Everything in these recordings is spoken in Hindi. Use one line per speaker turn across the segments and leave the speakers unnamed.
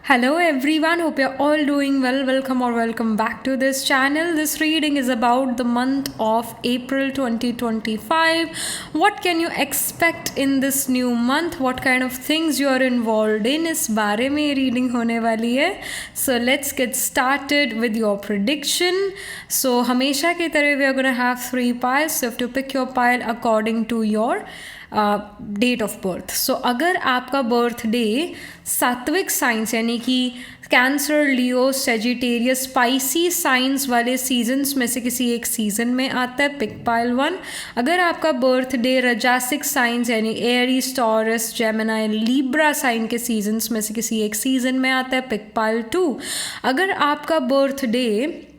Hello everyone, hope you're all doing well. Welcome or welcome back to this channel. This reading is about the month of April 2025. What can you expect in this new month? What kind of things you are involved in? इस बारे में reading होने वाली है. So let's get started with your prediction. So हमेशा की तरह we are going to have 3 piles. So you have to pick your pile according to your date of birth. So अगर आपका बर्थडे सात्विक साइंस यानी कि cancer, leo, sagittarius, spicy science वाले सीजन्स में से किसी एक सीजन में आता है, पिक पाइल 1. अगर आपका बर्थडे रजासिक साइंस यानी Aries, Taurus, Gemini, Libra sign के सीजन्स में से किसी एक सीजन में आता है, पिक पाइल 2. अगर आपका बर्थडे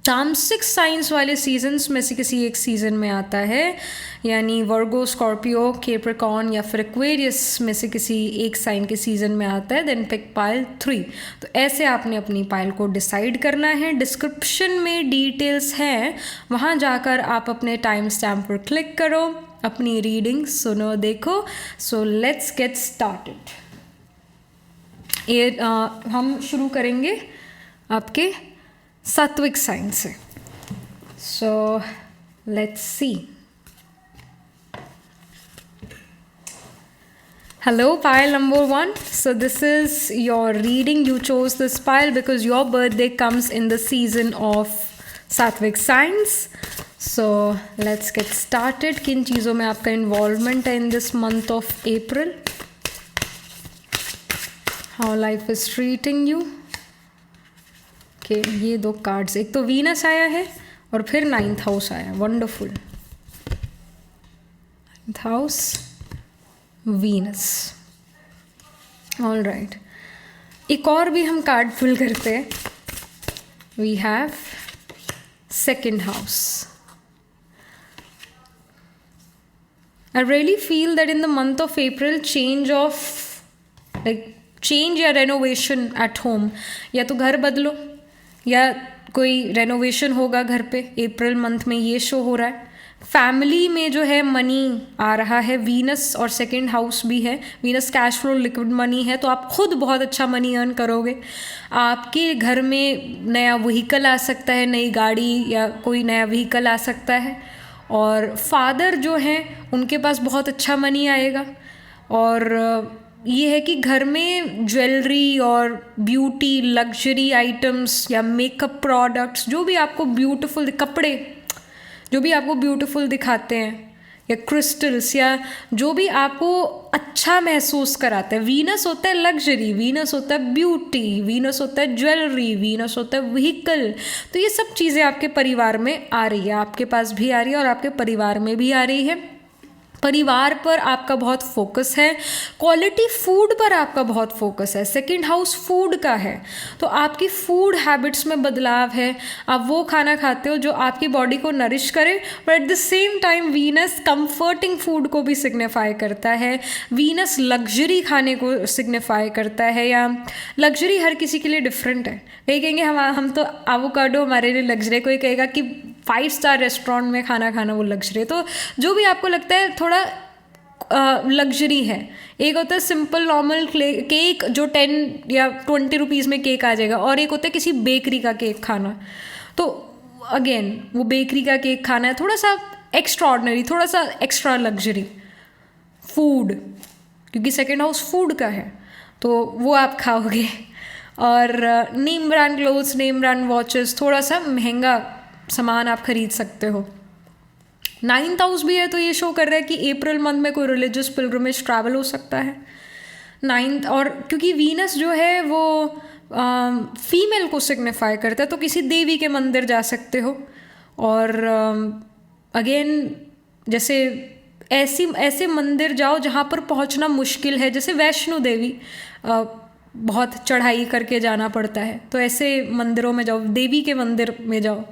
तामसिक साइंस वाले सीजन्स में से किसी एक सीजन में आता है यानी वर्गो, स्कॉर्पियो, कैप्रिकॉर्न या फिर एक्वेरियस में से किसी एक साइन के सीजन में आता है, देन पिक पाइल 3. तो ऐसे आपने अपनी पाइल को डिसाइड करना है. डिस्क्रिप्शन में डिटेल्स हैं, वहाँ जाकर आप अपने टाइम स्टैम्प पर क्लिक करो, अपनी रीडिंग सुनो, देखो. सो लेट्स गेट स्टार्टेड. ये हम शुरू करेंगे आपके सात्विक साइन से. So let's see. Hello, pile number 1. So this is your reading. You chose this pile because your birthday comes in the season of Sattvic signs. So let's get started. किन चीज़ों में आपका involvement है in this month of April? How life is treating you? Okay, ये 2 cards. एक तो वीनस आया है और फिर 9th हाउस आया. Wonderful. 9th house, Venus. All right, एक और भी हम कार्ड फिल करते हैं. We have 2nd house. I really feel that in the month of April change या रेनोवेशन एट होम, या तो घर बदलो या कोई रेनोवेशन होगा घर पे. अप्रैल मंथ में ये शो हो रहा है. फैमिली में जो है मनी आ रहा है. वीनस और 2nd हाउस भी है. Venus cash flow, liquid money है, तो आप खुद बहुत अच्छा मनी अर्न करोगे. आपके घर में नया व्हीकल आ सकता है, नई गाड़ी या कोई नया व्हीकल आ सकता है. और फादर जो हैं उनके पास बहुत अच्छा मनी आएगा. और ये है कि घर में ज्वेलरी और ब्यूटी, लग्जरी आइटम्स या मेकअप प्रोडक्ट्स, जो भी आपको ब्यूटीफुल, कपड़े जो भी आपको ब्यूटीफुल दिखाते हैं, या क्रिस्टल्स, या जो भी आपको अच्छा महसूस कराता है. वीनस होता है लग्जरी, वीनस होता है ब्यूटी, वीनस होता है ज्वेलरी, वीनस होता है व्हीकल. तो ये सब चीज़ें आपके परिवार में आ रही है, आपके पास भी आ रही है और आपके परिवार में भी आ रही है. परिवार पर आपका बहुत फोकस है. क्वालिटी फूड पर आपका बहुत फोकस है. 2nd हाउस फूड का है, तो आपकी फूड हैबिट्स में बदलाव है. आप वो खाना खाते हो जो आपकी बॉडी को नरिश करे, but at the same time Venus comforting food को भी सिग्निफाई करता है. वीनस लग्जरी खाने को सिग्निफाई करता है, या लग्जरी हर किसी के लिए डिफरेंट है. कहीं कहेंगे हम तो एवोकाडो हमारे लिए लग्जरी, कोई कहेगा कि 5 स्टार रेस्टोरेंट में खाना खाना वो लग्जरी है. तो जो भी आपको लगता है थोड़ा लग्जरी है. एक होता है सिंपल नॉर्मल केक जो 10 या 20 रुपीज़ में केक आ जाएगा, और एक होता है किसी बेकरी का केक खाना. तो अगेन वो बेकरी का केक खाना है थोड़ा सा एक्स्ट्रा ऑर्डिनरी, थोड़ा सा एक्स्ट्रा लग्जरी फूड, क्योंकि 2nd हाउस फूड का है, तो वो आप खाओगे. और name brand clothes, name brand watches, थोड़ा सा महंगा सामान आप खरीद सकते हो. 9th हाउस भी है, तो ये शो कर रहा है कि अप्रैल मंथ में कोई रिलीजियस पिलग्रिमेज ट्रैवल हो सकता है. 9th, और क्योंकि वीनस जो है वो फीमेल को सिग्निफाई करता है, तो किसी देवी के मंदिर जा सकते हो. और अगेन जैसे ऐसे मंदिर जाओ जहाँ पर पहुँचना मुश्किल है, जैसे वैष्णो देवी बहुत चढ़ाई करके जाना पड़ता है, तो ऐसे मंदिरों में जाओ, देवी के मंदिर में जाओ.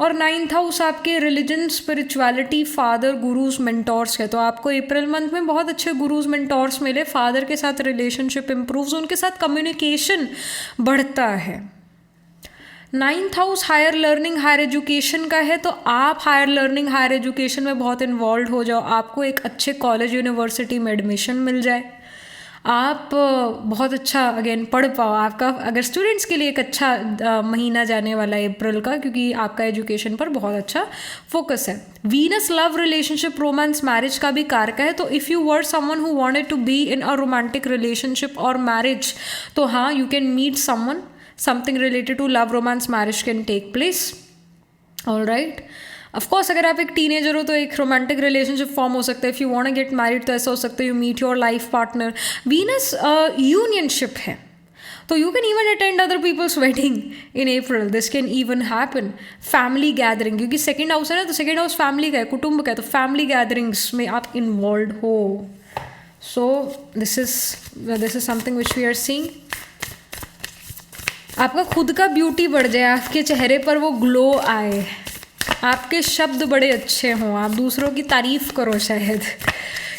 और 9th हाउस आपके religion, spirituality, father, gurus, mentors है, तो आपको अप्रैल मंथ में बहुत अच्छे गुरुज, मेंटोर्स मिले. फादर के साथ रिलेशनशिप इम्प्रूव्स, उनके साथ कम्युनिकेशन बढ़ता है. 9th house higher learning, higher education का है, तो आप हायर लर्निंग, हायर एजुकेशन में बहुत इन्वॉल्व हो जाओ. आपको एक अच्छे कॉलेज, यूनिवर्सिटी में एडमिशन मिल जाए. आप बहुत अच्छा अगेन पढ़ पाओ। आपका अगर स्टूडेंट्स के लिए एक अच्छा महीना जाने वाला है अप्रैल का, क्योंकि आपका एजुकेशन पर बहुत अच्छा फोकस है। Venus love, relationship, romance, marriage का भी कारक है। तो if you were someone who wanted to be in a romantic relationship और मैरिज, तो हाँ, you can meet someone, something related to love, romance, marriage can take place. All right, of course अगर आप एक टीनेजर हो तो एक रोमांटिक रिलेशनशिप फॉर्म हो सकता है। If you want to get married तो ऐसा हो सकता है you meet your life partner. Venus unionship है, तो you can even attend other peoples wedding in April, this can even happen. Family gathering, क्योंकि सेकेंड हाउस है ना, तो सेकेंड हाउस फैमिली का है, कुटुंब का है, तो फैमिली गैदरिंग्स में आप इन्वॉल्व हो। So this is something which we are seeing. आपका खुद का ब्यूटी बढ़ जाए, आपके चेहरे पर वो ग्लो आए, आपके शब्द बड़े अच्छे हों, आप दूसरों की तारीफ करो शायद,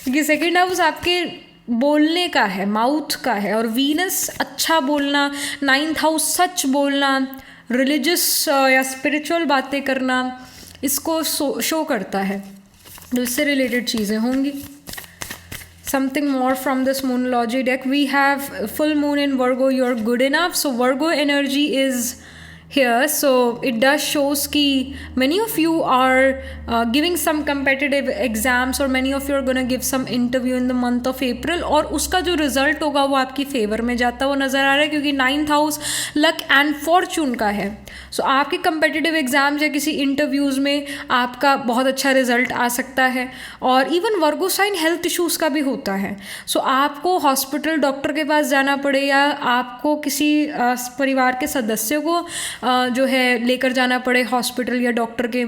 क्योंकि सेकेंड हाउस आपके बोलने का है, माउथ का है, और वीनस अच्छा बोलना, नाइन्थ हाउस सच बोलना, रिलीजियस या स्पिरिचुअल बातें करना, इसको शो करता है। तो इससे रिलेटेड चीज़ें होंगी। Something more from this Moonology deck. We have full moon in Virgo. You're good enough. So Virgo energy is here. So it does shows ki many of you are giving some competitive exams, or many of you are gonna give some interview in the month of April, और उसका जो रिजल्ट होगा वो आपकी फेवर में जाता हुआ नज़र आ रहा है, क्योंकि ninth house luck and Fortune का है। सो आपके कंपेटिटिव एग्जाम्स या किसी इंटरव्यूज़ में आपका बहुत अच्छा रिजल्ट आ सकता है। और इवन वर्गो साइन हेल्थ इश्यूज़ का भी होता है। सो आपको हॉस्पिटल, डॉक्टर के पास जाना पड़े, या आपको किसी परिवार के सदस्य को जो है लेकर जाना पड़े हॉस्पिटल या डॉक्टर के।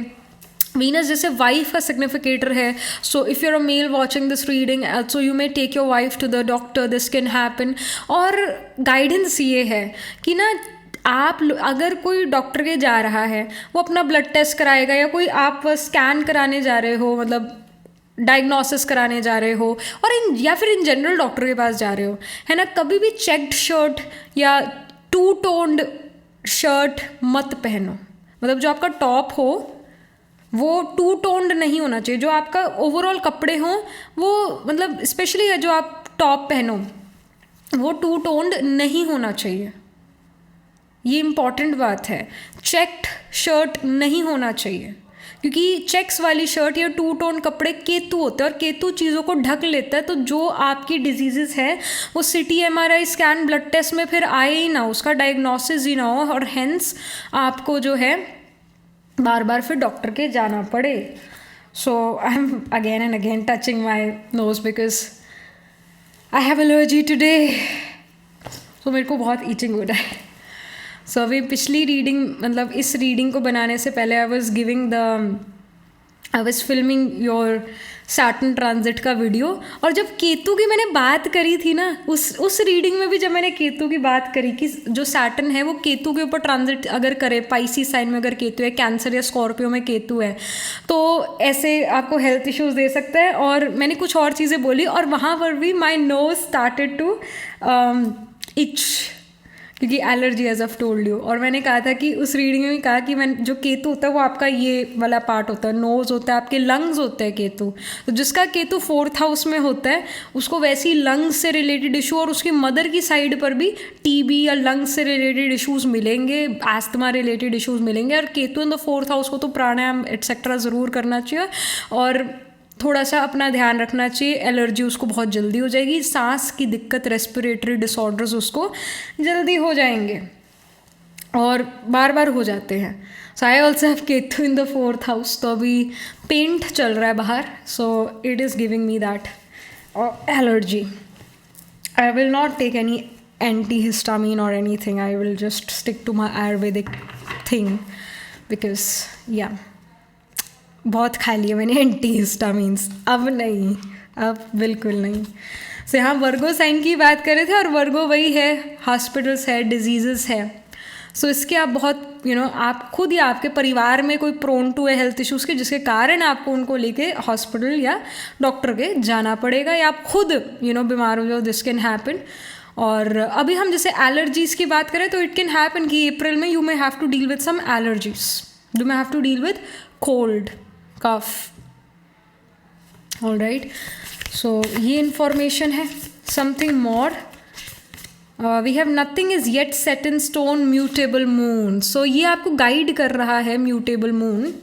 वीनस जैसे वाइफ का सिग्निफिकेटर है, so if you are a male watching this reading, so you may take your wife to the doctor, this can happen. और गाइडेंस ये है कि ना, आप अगर कोई डॉक्टर के जा रहा है, वो अपना ब्लड टेस्ट कराएगा, या कोई आप स्कैन कराने जा रहे हो, मतलब डायग्नोसिस कराने जा रहे हो, और या फिर इन जनरल डॉक्टर के पास जा रहे हो, है ना, कभी भी चेक्ड शर्ट या टू टोन्ड शर्ट मत पहनो। मतलब जो आपका टॉप हो वो टू टोन्ड नहीं होना चाहिए, जो आपका ओवरऑल कपड़े हों वो, मतलब स्पेशली जो आप टॉप पहनो वो टू टोन्ड नहीं होना चाहिए। ये इम्पॉर्टेंट बात है। चेक्ड शर्ट नहीं होना चाहिए, क्योंकि चेक्स वाली शर्ट या टू टोन कपड़े केतु होते हैं, और केतु चीज़ों को ढक लेता है। तो जो आपकी डिजीज़ है वो CT MRI scan blood test में फिर आए ही ना, उसका डायग्नोसिस ही ना हो, और हेंस आपको जो है बार बार फिर डॉक्टर के जाना पड़े। So I am again and again touching my nose because I have allergy today. So मेरे को बहुत ईचिंग हो रहा है। सो अभी पिछली रीडिंग, मतलब इस रीडिंग को बनाने से पहले I was filming your Saturn transit का वीडियो, और जब केतु की मैंने बात करी थी ना, उस रीडिंग में भी जब मैंने केतु की बात करी कि जो सैटर्न है वो केतु के ऊपर ट्रांजिट अगर करे, पाइसिस साइन में अगर केतु है, कैंसर या स्कॉर्पियो में केतु है, तो ऐसे आपको हेल्थ इश्यूज दे सकता है। और मैंने कुछ और चीज़ें बोली, और वहाँ पर भी my nose started to itch, क्योंकि allergy as of told you. और मैंने कहा था कि उस रीडिंग में भी कहा कि मैं जो केतु होता है वो आपका ये वाला पार्ट होता है, नोज़ होता है, आपके लंग्स होते हैं केतु। तो जिसका केतु 4th हाउस में होता है उसको वैसी लंग्स से रिलेटेड इशू, और उसकी मदर की साइड पर भी टीबी या लंग्स से रिलेटेड इशूज़ मिलेंगे, एस्थमा रिलेटेड इशूज़ मिलेंगे। और Ketu in the 4th house को तो प्राणायाम एटसेट्रा ज़रूर करना चाहिए, और थोड़ा सा अपना ध्यान रखना चाहिए। एलर्जी उसको बहुत जल्दी हो जाएगी, सांस की दिक्कत, रेस्पिरेटरी डिसऑर्डर्स उसको जल्दी हो जाएंगे, और बार बार हो जाते हैं। So I also have Ketu in the 4th house. तो अभी पेंट चल रहा है बाहर, so it is giving me that allergy. I will not take any antihistamine or anything. I will just stick to my Ayurvedic thing because yeah, बहुत खा लिया मैंने एंटीहिस्टामिन्स, अब नहीं, अब बिल्कुल नहीं। सो यहाँ वर्गो साइन की बात कर रहे थे, और वर्गो वही है, हॉस्पिटल्स है, डिजीज़ है। सो इसके आप बहुत आप खुद या आपके परिवार में कोई प्रोन टू है हेल्थ इश्यूज़ के, जिसके कारण आपको उनको लेके हॉस्पिटल या डॉक्टर के जाना पड़ेगा, या आप खुद बीमार हो जाओ, दिस कैन हैपन। और अभी हम जैसे एलर्जीज़ की बात करें तो इट कैन हैपन कि अप्रैल में you may have to deal with some allergies, you may have to deal with cold, cough. Alright, so ये इन्फॉर्मेशन है। Something more, we have nothing is yet set in stone, mutable moon. So ये आपको गाइड कर रहा है म्यूटेबल मून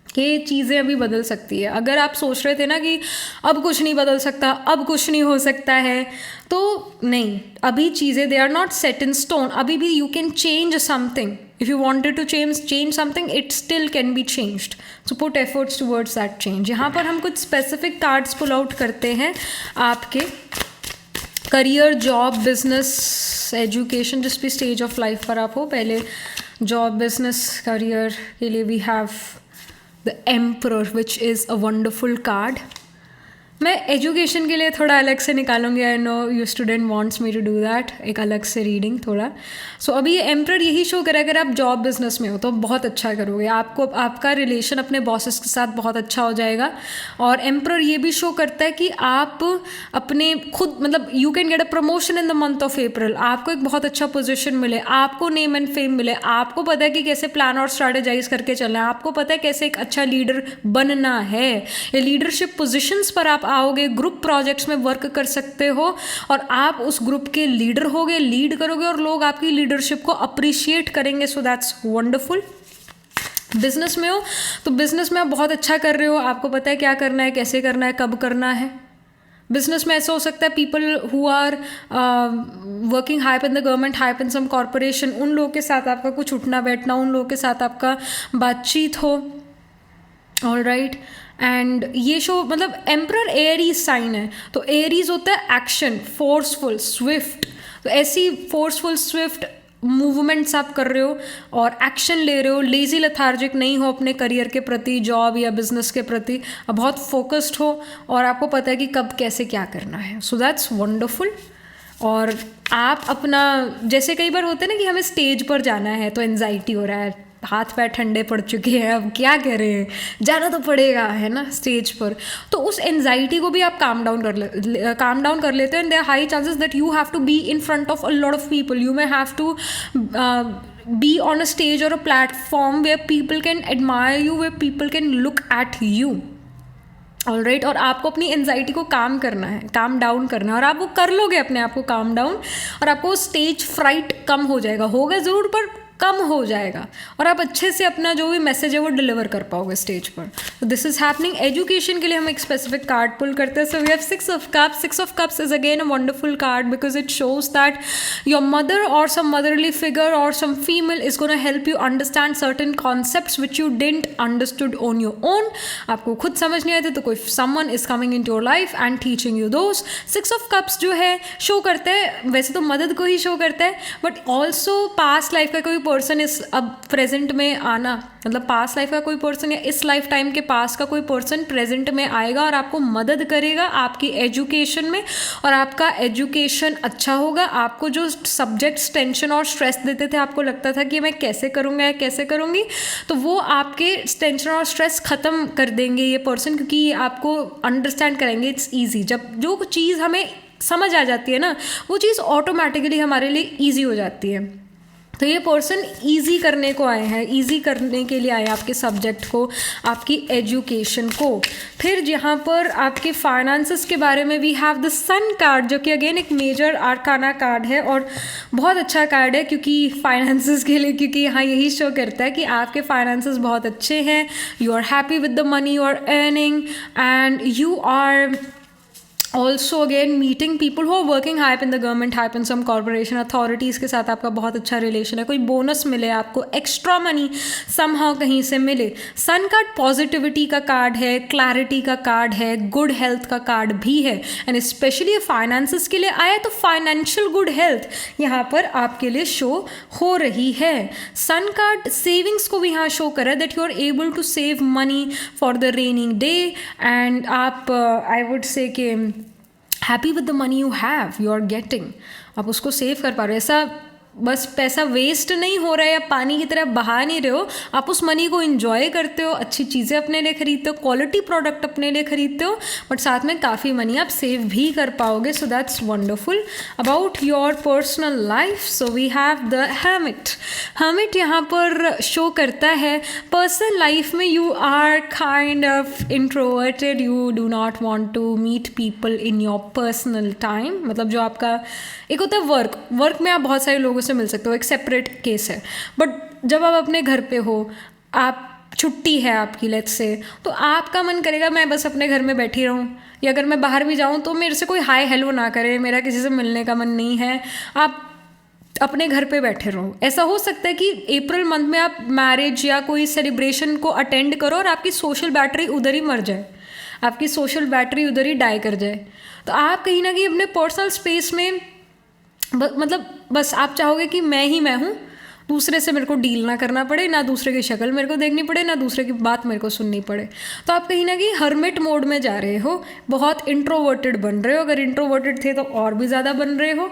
कि चीज़ें अभी बदल सकती है. अगर आप सोच रहे थे ना कि अब कुछ नहीं बदल सकता, अब कुछ नहीं हो सकता है, तो नहीं, अभी चीज़ें they are not set in stone. अभी भी you can change something. If you wanted to change something, it still can be changed. So put efforts towards that change. यहाँ पर हम कुछ स्पेसिफिक कार्ड्स पुल आउट करते हैं आपके करियर, जॉब, बिजनेस, एजुकेशन, जिस भी स्टेज ऑफ लाइफ पर आप हो. पहले जॉब, बिजनेस, करियर के लिए we have the emperor, which is a wonderful card. मैं एजुकेशन के लिए थोड़ा अलग से निकालूंगी. I know you student wants me to do that, एक अलग से रीडिंग थोड़ा. सो अभी ये एम्परर यही शो करे, अगर आप जॉब बिजनेस में हो तो बहुत अच्छा करोगे. आपको आपका रिलेशन अपने बॉसेस के साथ बहुत अच्छा हो जाएगा. और एम्परर ये भी शो करता है कि आप अपने खुद, मतलब you can get a promotion in the month of अप्रैल. आपको एक बहुत अच्छा पोजिशन मिले, आपको नेम एंड फेम मिले, आपको पता है कि कैसे प्लान और स्ट्रैटेजाइज करके चलना है, आपको पता है कैसे एक अच्छा लीडर बनना है. ये लीडरशिप पोजिशंस पर आप आओगे, ग्रुप प्रोजेक्ट्स में वर्क कर सकते हो और आप उस ग्रुप के लीडर होगे, लीड करोगे और लोग आपकी लीडरशिप को अप्रिशिएट करेंगे. सो दैट्स वंडरफुल. बिजनेस में हो तो बिजनेस में आप बहुत अच्छा कर रहे हो, आपको पता है क्या करना है, कैसे करना है, कब करना है. बिजनेस में ऐसा हो सकता है people who are working high in the government, high in some corporation, उन लोगों के साथ आपका कुछ उठना बैठना, उन लोगों के साथ आपका बातचीत हो. All right. एंड ये शो, मतलब एम्परर एरीज साइन है, तो एरीज होता है एक्शन, फोर्सफुल, स्विफ्ट. तो ऐसी फोर्सफुल, स्विफ्ट मूवमेंट्स आप कर रहे हो और एक्शन ले रहे हो. लेजी लेथार्जिक नहीं हो अपने करियर के प्रति, जॉब या बिजनेस के प्रति. बहुत फोकस्ड हो और आपको पता है कि कब कैसे क्या करना है. So that's wonderful. और आप अपना, जैसे कई बार होता है ना कि हमें स्टेज पर जाना है तो एंजाइटी हो रहा है, हाथ पैर ठंडे पड़ चुके हैं, अब क्या करें, जाना तो पड़ेगा, है ना, स्टेज पर. तो उस एंजाइटी को भी आप काम डाउन कर लेते हो. And there are high chances that you have to be in front of a lot of people. You may have to be on a stage और a platform where people can admire you, where people can look at you. All right. और आपको अपनी एंजाइटी को काम करना है, काम डाउन करना है, और आप वो कर लोगे अपने आप को काम डाउन, और आपको स्टेज फ्राइट कम हो जाएगा. होगा ज़रूर पर कम हो जाएगा, और आप अच्छे से अपना जो भी मैसेज है वो डिलीवर कर पाओगे स्टेज पर. तो दिस इज हैपनिंग. एजुकेशन के लिए हम एक स्पेसिफिक कार्ड पुल करते हैं. So we have 6 of cups. 6 of cups is again a wonderful card because it shows that your mother और सम मदरली फिगर और some female is gonna help you understand certain concepts which you didn't understood on your own. आपको खुद समझ नहीं आए थे तो कोई someone is coming into your life and teaching you those. 6 of cups जो है शो करते हैं, वैसे तो मदद को ही शो करता है, बट ऑल्सो पास्ट लाइफ का कोई पर्सन इस अब प्रेजेंट में आना, मतलब पास्ट लाइफ का कोई पर्सन या इस लाइफ टाइम के पास का कोई पर्सन प्रेजेंट में आएगा और आपको मदद करेगा आपकी एजुकेशन में, और आपका एजुकेशन अच्छा होगा. आपको जो सब्जेक्ट्स टेंशन और स्ट्रेस देते थे, आपको लगता था कि मैं कैसे करूँगा या कैसे करूँगी, तो वो आपके टेंशन और स्ट्रेस ख़त्म कर देंगे ये पर्सन, क्योंकि ये आपको अंडरस्टैंड करेंगे. It's easy. जब जो चीज़ हमें समझ आ जाती है ना, वो चीज़ ऑटोमेटिकली हमारे लिए ईजी हो जाती है. तो ये पर्सन ईजी करने को आए हैं, ईजी करने के लिए आए आपके सब्जेक्ट को, आपकी एजुकेशन को. फिर यहाँ पर आपके फाइनेंसेस के बारे में we have the sun card, जो कि अगेन एक मेजर आर्काना कार्ड है और बहुत अच्छा कार्ड है क्योंकि फाइनेंसेस के लिए, क्योंकि यहाँ यही शो करता है कि आपके फाइनेंसेस बहुत अच्छे हैं. You are happy with the money you are earning and you are also again meeting people who are working high in the government, high in some corporation, authorities के साथ आपका बहुत अच्छा रिलेशन है. कोई बोनस मिले आपको, एक्स्ट्रा मनी समहाउ कहीं से मिले. सन कार्ड पॉजिटिविटी का कार्ड है, क्लैरिटी का कार्ड है, गुड हेल्थ का कार्ड भी है. एंड स्पेशली फाइनेंसेस के लिए आया तो फाइनेंशियल गुड हेल्थ यहाँ पर आपके लिए शो हो रही है. सन कार्ड सेविंग्स को भी यहाँ शो कर रहा है that you are able to save money for the raining day. And आप आई वुड से कि happy with the money you have, you are getting, आप उसको सेव कर पा रहे हो. ऐसा बस पैसा वेस्ट नहीं हो रहा है या पानी की तरह बहा नहीं रहे हो, आप उस मनी को इंजॉय करते हो, अच्छी चीज़ें अपने लिए खरीदते हो, क्वालिटी प्रोडक्ट अपने लिए खरीदते हो, बट साथ में काफ़ी मनी आप सेव भी कर पाओगे. So that's wonderful. About your personal life, so we have the hermit. hermit यहाँ पर शो करता है पर्सनल लाइफ में you are kind of introverted, you do not want to meet people in your personal time. मतलब जो आपका एक होता है वर्क में आप बहुत सारे लोगों से मिल सकते हो, एक सेपरेट केस है. बट जब आप अपने घर पे हो, आप छुट्टी है आपकी लेट्स से, तो आपका मन करेगा मैं बस अपने घर में बैठी रहूं, या अगर मैं बाहर भी जाऊं तो मेरे से कोई हाय हेलो ना करे, मेरा किसी से मिलने का मन नहीं है, आप अपने घर पे बैठे रहो. ऐसा हो सकता है कि अप्रैल मंथ में आप मैरिज या कोई सेलिब्रेशन को अटेंड करो और आपकी सोशल बैटरी उधर ही मर जाए, आपकी सोशल बैटरी उधर ही डाई कर जाए. तो आप कहीं ना कहीं अपने पर्सनल स्पेस में मतलब बस आप चाहोगे कि मैं ही मैं हूँ, दूसरे से मेरे को डील ना करना पड़े, ना दूसरे की शक्ल मेरे को देखनी पड़े, ना दूसरे की बात मेरे को सुननी पड़े. तो आप कहीं ना कहीं हर्मिट मोड में जा रहे हो, बहुत इंट्रोवर्टेड बन रहे हो. अगर इंट्रोवर्टेड थे तो और भी ज़्यादा बन रहे हो.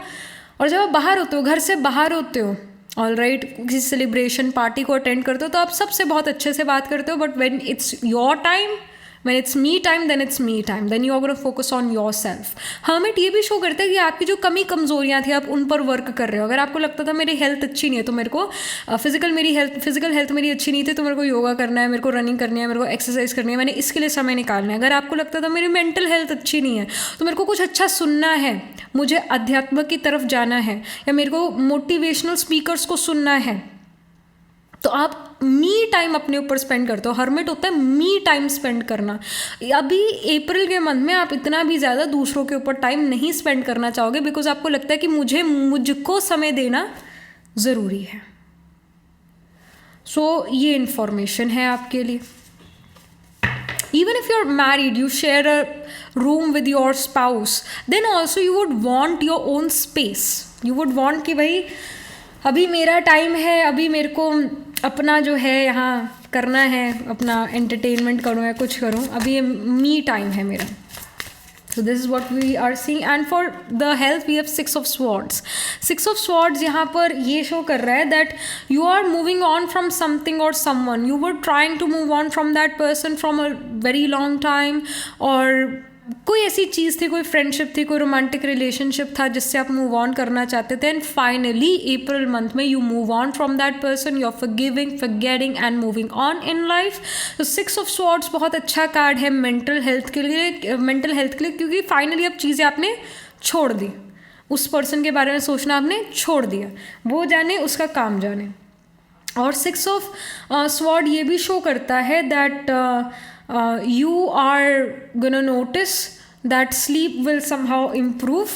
और जब आप बाहर होते हो, घर से बाहर होते हो, ऑल राइट, किसी सेलिब्रेशन पार्टी को अटेंड करते हो, तो आप सबसे बहुत अच्छे से बात करते हो. But when it's your time, when it's me time, then it's me time, then you are going to focus on yourself. hermit ये भी शो करता है कि आपकी जो कमी कमजोरियां थी आप उन पर वर्क कर रहे हो. अगर आपको लगता था मेरी हेल्थ अच्छी नहीं है तो मेरे को फिजिकल हेल्थ मेरी अच्छी नहीं थी तो मेरे को योगा करना है, मेरे को रनिंग करनी है, मेरे को एक्सरसाइज करनी है, मैंने इसके लिए समय निकालना है. अगर आपको लगता था मेरी मेंटल हेल्थ अच्छी नहीं है तो मेरे को कुछ अच्छा सुनना है, मुझे अध्यात्म की तरफ जाना है, या मेरे को मोटिवेशनल स्पीकर्स को सुनना है, तो आप मी टाइम अपने ऊपर स्पेंड करते हो. हर्मिट होता है मी टाइम स्पेंड करना. अभी अप्रैल के मंथ में आप इतना भी ज़्यादा दूसरों के ऊपर टाइम नहीं स्पेंड करना चाहोगे, बिकॉज आपको लगता है कि मुझको समय देना ज़रूरी है. सो ये इंफॉर्मेशन है आपके लिए. Even if you're married, you share a room with your spouse, then also you would want your own space. You would want कि भाई अभी मेरा टाइम है, अभी मेरे को अपना जो है यहाँ करना है, अपना एंटरटेनमेंट करूँ या कुछ करूँ, अभी ये मी टाइम है मेरा. So this is what we are seeing. And for the health we have 6 of swords. 6 of swords यहाँ पर ये शो कर रहा है that you are moving on from something or someone. You were trying to move on from that person from a very long time, और कोई ऐसी चीज़ थी, कोई फ्रेंडशिप थी, कोई रोमांटिक रिलेशनशिप था जिससे आप मूव ऑन करना चाहते थे. एंड फाइनली अप्रैल मंथ में you move on from that person, you are forgiving, forgetting and moving on in life. तो 6 ऑफ स्वॉर्ड्स बहुत अच्छा कार्ड है मेंटल हेल्थ के लिए, क्योंकि फाइनली अब चीज़ें आपने छोड़ दी, उस पर्सन के बारे में सोचना आपने छोड़ दिया, वो जाने उसका काम जाने. और 6 ऑफ स्वॉर्ड ये भी शो करता है that you are gonna notice that sleep will somehow improve.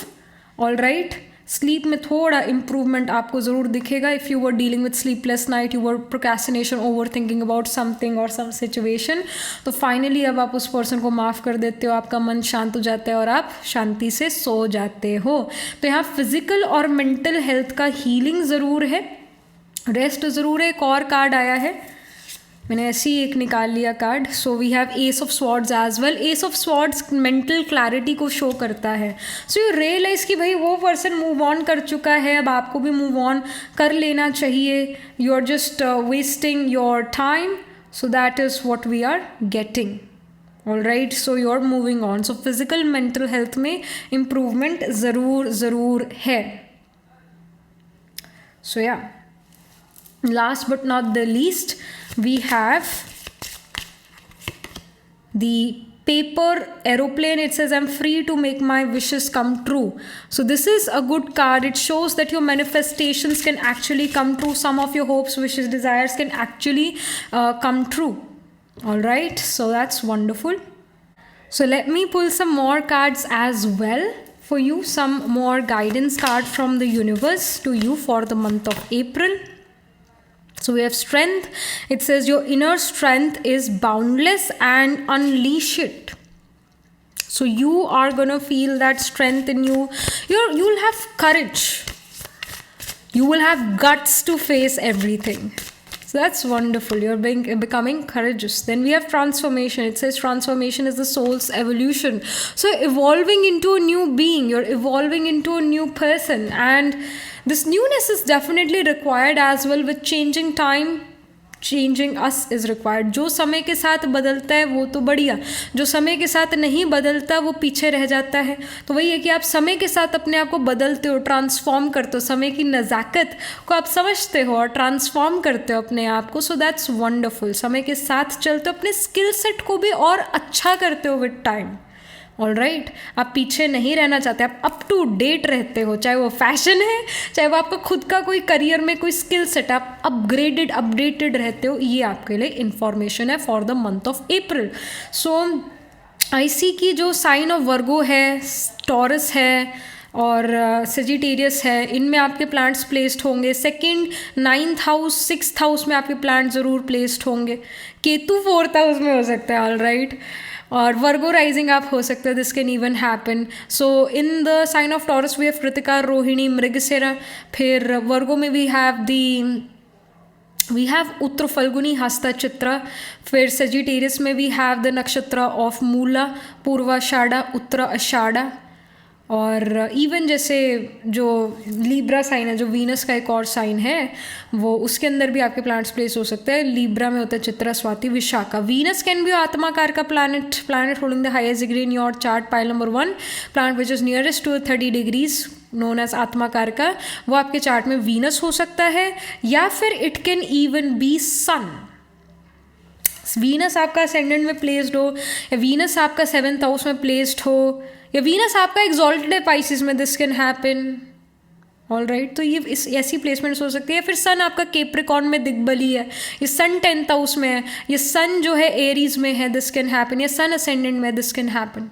all right, sleep में थोड़ा इम्प्रूवमेंट आपको ज़रूर दिखेगा. If you were dealing with sleepless night, you were procrastination, over thinking about something और सम सिचुएशन, तो फाइनली अब आप उस पर्सन को माफ़ कर देते हो, आपका मन शांत हो जाता है और आप शांति से सो जाते हो. तो यहाँ फिजिकल और मेंटल हेल्थ का हीलिंग ज़रूर है, रेस्ट ज़रूर है. एक और कार्ड आया है, मैंने ऐसे ही एक निकाल लिया card. So we have ace of swords as well. Ace of swords mental clarity को शो करता है. सो यू रियलाइज कि भाई वो पर्सन मूव ऑन कर चुका है, अब आपको भी मूव ऑन कर लेना चाहिए. You are just wasting your time, so that is what we are getting. All right, so you are moving on. So physical mental health में इम्प्रूवमेंट ज़रूर है. सो या, last but not the least, we have the paper aeroplane. It says I'm free to make my wishes come true. So this is a good card. It shows that your manifestations can actually come true. Some of your hopes, wishes, desires can actually come true. All right, so that's wonderful. So let me pull some more cards as well for you, some more guidance card from the universe to you for the month of April. So we have strength. It says your inner strength is boundless and unleash it. So you are going to feel that strength in you. You'll have courage. You will have guts to face everything. So that's wonderful. You're becoming courageous. Then we have transformation. It says transformation is the soul's evolution. So evolving into a new being. You're evolving into a new person. And This newness is definitely required as well. With changing time, changing us is required. जो समय के साथ बदलता है वो तो बढ़िया, जो समय के साथ नहीं बदलता वो पीछे रह जाता है. तो वही है कि आप समय के साथ अपने आप को बदलते हो, ट्रांसफॉर्म करते हो, समय की नज़ाकत को आप समझते हो और ट्रांसफॉर्म करते हो अपने आप को. सो दैट्स वंडरफुल. समय के साथ चलते हो, अपने स्किल सेट को भी और अच्छा करते हो विद टाइम. ऑलराइट, आप पीछे नहीं रहना चाहते, आप अप टू डेट रहते हो, चाहे वो फैशन है, चाहे वो आपका खुद का कोई करियर में कोई स्किल सेट, आप अपडेटेड रहते हो. ये आपके लिए इंफॉर्मेशन है for the month of April. So I see की जो साइन ऑफ वर्गो है, टॉरस है और सेजिटेरियस है, इनमें आपके प्लांट्स प्लेस्ड होंगे. Second, 9th house, 6th house में आपके प्लांट ज़रूर प्लेस्ड होंगे. केतु 4th हाउस में हो सकता है. ऑलराइट, और वर्गो राइजिंग आप हो सकते हो. This can even happen. So in the sign of Taurus we have Krittika, Rohini, Mrigashira. फिर वर्गो में वी हैव उत्तर फल्गुनी, हस्ता, चित्रा. फिर सेजिटेरियस में we have the nakshatra of मूला, पूर्वाषाढ़ा, उत्तर आषाढ़ा. और इवन जैसे जो लीब्रा साइन है, जो वीनस का एक और साइन है, वो उसके अंदर भी आपके प्लांट्स प्लेस हो सकते हैं. लीब्रा में होता है Chitra, Swati, Vishakha. Venus can be आत्माकार का planet holding the highest degree in your chart. pile number 1, planet which is nearest to 30 degrees known as आत्माकार का, वो आपके चार्ट में वीनस हो सकता है. या फिर it can even be sun. Venus आपका असेंडेंट में प्लेस्ड हो, या वीनस आपका 7th हाउस में प्लेस्ड हो, या वीनस आपका एक्सॉल्टेड है पाइसिस में. This can happen. ऑलराइट, तो ये ऐसी प्लेसमेंट्स हो सकती है. फिर सन आपका कैप्रिकॉर्न में दिग्बली है, ये सन 10th हाउस में है, ये सन जो है एरीज में है. This can happen. या सन असेंडेंट में. दिस कैन हैपन,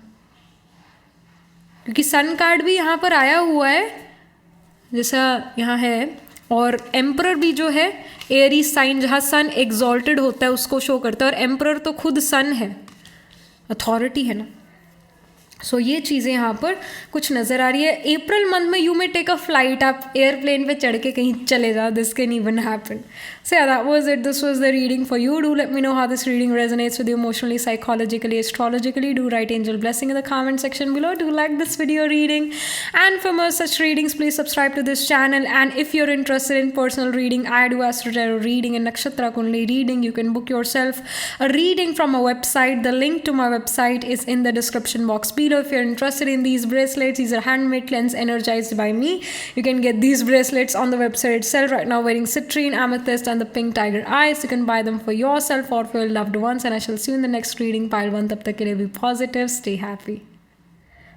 क्योंकि सन कार्ड भी यहाँ पर आया हुआ है जैसा यहाँ है. और एम्परर भी जो है एरीज साइन, जहाँ सन एक्सॉल्टेड होता है उसको शो करता है. और एम्परर तो खुद सन है, अथॉरिटी है ना. सो ये चीज़ें यहाँ पर कुछ नज़र आ रही है. अप्रैल मंथ में you may take a flight, आप एयरप्लेन पे चढ़ के कहीं चले जाओ. This can even happen. So yeah, that was it. This was the reading for you. Do let me know how this reading resonates with you emotionally, psychologically, astrologically. Do write angel blessing in the comment section below. Do like this video reading. And for more such readings, please subscribe to this channel. And if you're interested in personal reading, I do Astro Tarot reading and Nakshatra Kundali reading. You can book yourself a reading from a website. The link to my website is in the description box below. If you're interested in these bracelets, these are handmade, cleansed, energized by me. You can get these bracelets on the website itself right now, wearing citrine, amethyst, and the pink tiger eyes. You can buy them for yourself or for your loved ones. And I shall see you in the next reading. Pile 1. Tab tak ke liye be positive. Stay happy.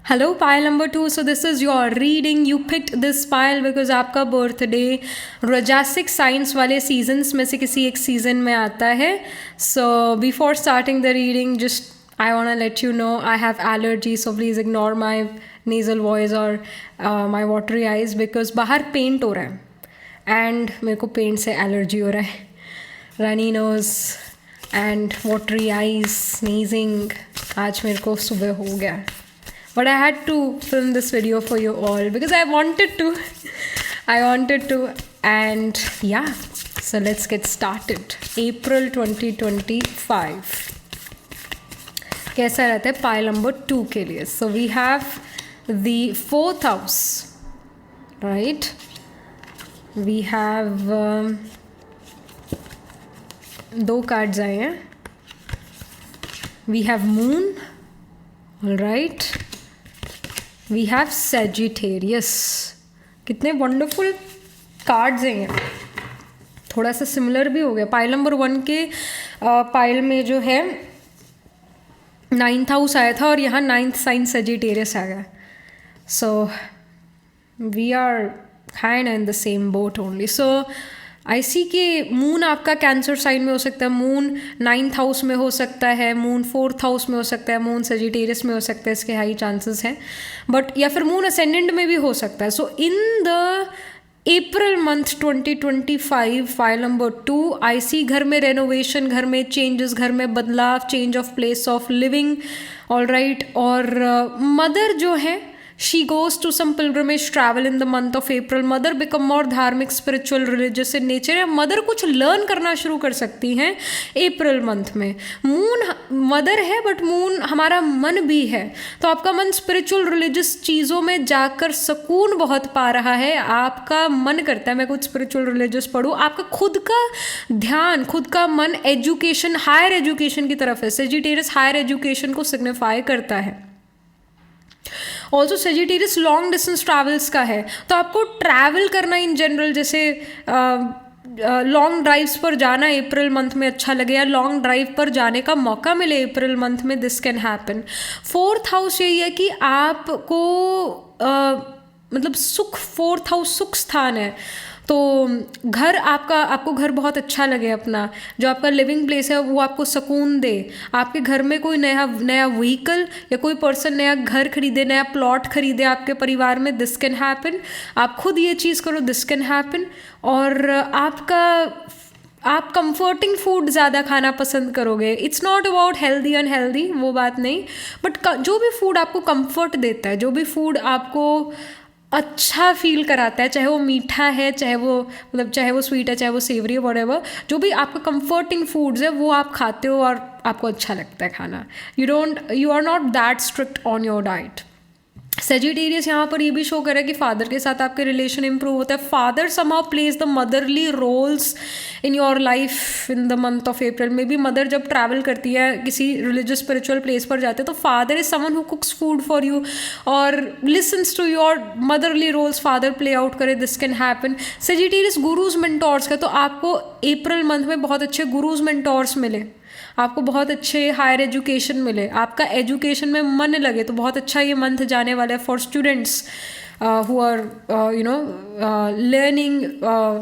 Hello, pile number 2. So this is your reading. You picked this pile because आपका birthday Rajasic signs वाले seasons में से किसी एक season में आता है. So before starting the reading, just I want to let you know I have allergies, so please ignore my nasal voice or my watery eyes because बाहर पेंट हो रहा है एंड मेरे को पेंट से एलर्जी हो रहा है. Runny nose and watery eyes, sneezing, आज मेरे को सुबह हो गया. But I had to film this video for you all because I wanted to and yeah so let's get started. April 2025 कैसा रहता है पाइल नंबर 2 के लिए. So we have the 4th house, right. We have 2 cards आए हैं. We have moon, all right. We have Sagittarius. कितने वंडरफुल कार्ड्स हैं ये. थोड़ा सा सिमिलर भी हो गया. पाइल नंबर 1 के पाइल में जो है 9th हाउस आया था और यहाँ 9th साइन सेजिटेरियस आ गया. So we are kind in the same boat only. So I see कि मून आपका कैंसर साइन में हो सकता है, मून 9th हाउस में हो सकता है, मून 4th हाउस में हो सकता है, मून सेजिटेरियस में हो सकता है, इसके हाई चांसेस हैं. बट या फिर मून असेंडेंट में भी हो सकता है. So in the April month 2025 file number 2 I see घर में रेनोवेशन, घर में चेंजेस, घर में बदलाव, change of place of living, alright. और मदर जो है she goes to some pilgrimage travel in the month of April. Mother become more धार्मिक, स्पिरिचुअल, रिलीजियस इन नेचर. या मदर कुछ लर्न करना शुरू कर सकती हैं अप्रैल मंथ में. मून मदर है बट मून हमारा मन भी है, तो आपका मन स्पिरिचुअल रिलीजियस चीज़ों में जाकर सुकून बहुत पा रहा है. आपका मन करता है मैं कुछ स्पिरिचुअल रिलीजियस पढ़ूँ. आपका खुद का ध्यान, खुद का मन एजुकेशन, हायर एजुकेशन की तरफ है. सेजिटेरियस हायर एजुकेशन को सिग्निफाई करता है. Also Sagittarius long distance travels का है, तो आपको ट्रैवल करना इन जनरल, जैसे लॉन्ग ड्राइव्स पर जाना अप्रैल मंथ में अच्छा लगे या लॉन्ग ड्राइव पर जाने का मौका मिले अप्रैल मंथ में, this can happen. 4th house यही है कि आपको मतलब सुख, 4th हाउस सुख स्थान है, तो घर आपको घर बहुत अच्छा लगे. अपना जो आपका लिविंग प्लेस है वो आपको सुकून दे. आपके घर में कोई नया व्हीकल या कोई पर्सन नया घर खरीदे, नया प्लॉट खरीदे आपके परिवार में, दिस कैन हैपन. आप खुद ये चीज़ करो, दिस कैन हैपन. और आप कंफर्टिंग फूड ज़्यादा खाना पसंद करोगे. It's not about healthy unhealthy, वो बात नहीं, बट जो भी फूड आपको कंफर्ट देता है, जो भी फूड आपको अच्छा फील कराता है, चाहे वो मीठा है, चाहे वो स्वीट है, चाहे वो सेवरी है, व्हाटएवर, जो भी आपका कंफर्टिंग फूड्स है वो आप खाते हो और आपको अच्छा लगता है खाना. You are not that strict on your diet. Sagittarius यहाँ पर ये भी शो करे कि फादर के साथ आपके रिलेशन इंप्रूव होता है. Father somehow plays the motherly roles in your life in the month of April. Maybe mother जब ट्रैवल करती है, किसी रिलीजियस स्पिरिचुअल प्लेस पर जाते हैं, तो father is someone who cooks food for you और listens to your motherly roles. Father play out करे, this can happen. Sagittarius gurus mentors का, तो आपको अप्रैल मंथ में बहुत अच्छे गुरुज मेंटोर्स मिले, आपको बहुत अच्छे हायर एजुकेशन मिले, आपका एजुकेशन में मन लगे, तो बहुत अच्छा ये मंथ जाने वाला है for students who are learning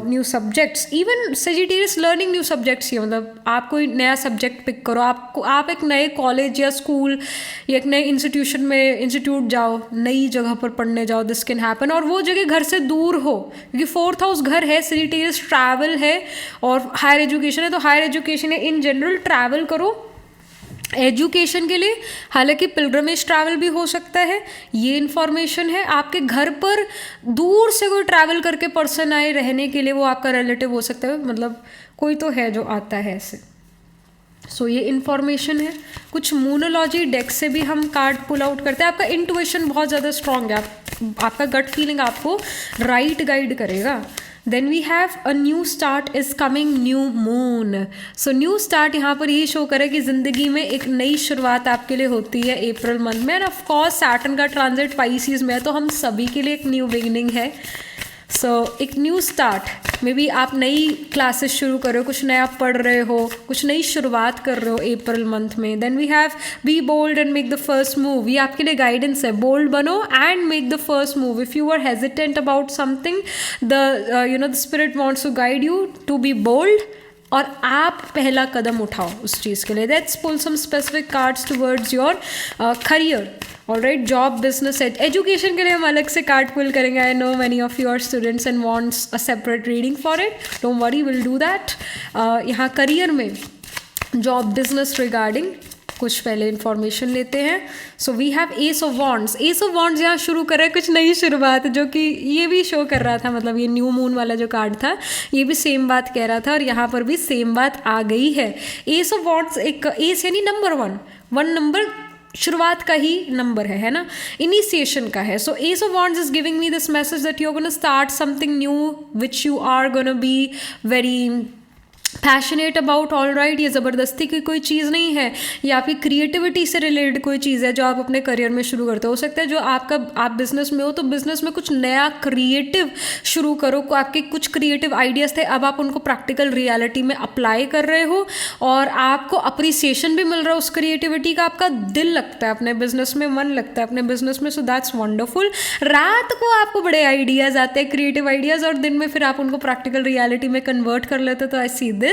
new subjects. Even Sagittarius learning new subjects ही, मतलब आप कोई नया सब्जेक्ट पिक करो, आप एक नए कॉलेज या स्कूल या एक नए इंस्टीट्यूट जाओ, नई जगह पर पढ़ने जाओ, दिस कैन हैपन. और वो जगह घर से दूर हो, क्योंकि 4th हाउस घर है, सेजिटेरियस ट्रैवल है और हायर एजुकेशन है, तो हायर एजुकेशन है इन जनरल ट्रैवल करो एजुकेशन के लिए. हालांकि पिलग्रमेज ट्रैवल भी हो सकता है, ये इन्फॉर्मेशन है. आपके घर पर दूर से कोई ट्रैवल करके पर्सन आए रहने के लिए, वो आपका रिलेटिव हो सकता है, मतलब कोई तो है जो आता है ऐसे. सो ये इन्फॉर्मेशन है. कुछ मूनोलॉजी डेक से भी हम कार्ड पुल आउट करते हैं. आपका इंट्यूशन बहुत ज़्यादा स्ट्रॉन्ग है, आपका गट फीलिंग आपको राइट गाइड करेगा. Then we have a new start is coming, new moon. So new start यहाँ पर यही शो करे कि ज़िंदगी में एक नई शुरुआत आपके लिए होती है अप्रैल मंथ में. एंड ऑफ कोर्स सैटर्न का ट्रांजिट पाइसिस में है, तो हम सभी के लिए एक न्यू बिगिनिंग है. सो एक न्यू स्टार्ट, मे बी आप नई क्लासेस शुरू कर रहे हो, कुछ नया पढ़ रहे हो, कुछ नई शुरुआत कर रहे हो अप्रैल मंथ में. Then we have be bold and make the first move. ये आपके लिए गाइडेंस है, बोल्ड बनो and make the first move. If you are hesitant about something, the spirit wants to guide you to be bold, और आप पहला कदम उठाओ उस चीज़ के लिए. Let's pull some specific cards towards your career. All right, job, business, education के लिए हम अलग से कार्ड पुल करेंगे. I know many of your students and wants a separate reading for it. Don't worry, will do that. यहाँ करियर में जॉब बिजनेस रिगार्डिंग कुछ पहले इन्फॉर्मेशन लेते हैं. So we have ace of wands. Ace of wands यहाँ शुरू कर रहा है कुछ नई शुरुआत, जो कि ये भी शो कर रहा था, मतलब ये न्यू मून वाला जो कार्ड था ये भी सेम बात कह रहा था, और यहाँ पर भी सेम बात आ गई है. एस ऑफ वॉन्ड्स, एक एस यानी नंबर 1 नंबर शुरुआत का ही नंबर है ना, इनिशिएशन का है. So ace of wands is giving me this message that you are gonna start something new which you are gonna be very passionate about. All right, ये ज़बरदस्ती की कोई चीज़ नहीं है, ये आपकी क्रिएटिविटी से रिलेटेड कोई चीज़ है जो आप अपने करियर में शुरू करते हो. सकता है जो आप बिजनेस में हो, तो बिजनेस में कुछ नया क्रिएटिव शुरू करो. आपके कुछ क्रिएटिव आइडियाज़ थे, अब आप उनको प्रैक्टिकल रियलिटी में अप्लाई कर रहे हो और आपको अप्रिसिएशन भी मिल रहा है उस क्रिएटिविटी का. आपका दिल लगता है अपने बिजनेस में, मन लगता है अपने बिजनेस में. So that's wonderful. रात को आपको बड़े आइडियाज़ आते हैं, क्रिएटिव आइडियाज़, और दिन में फिर आप उनको प्रैक्टिकल रियलिटी में कन्वर्ट कर लेते हो. तो आई सी दिस.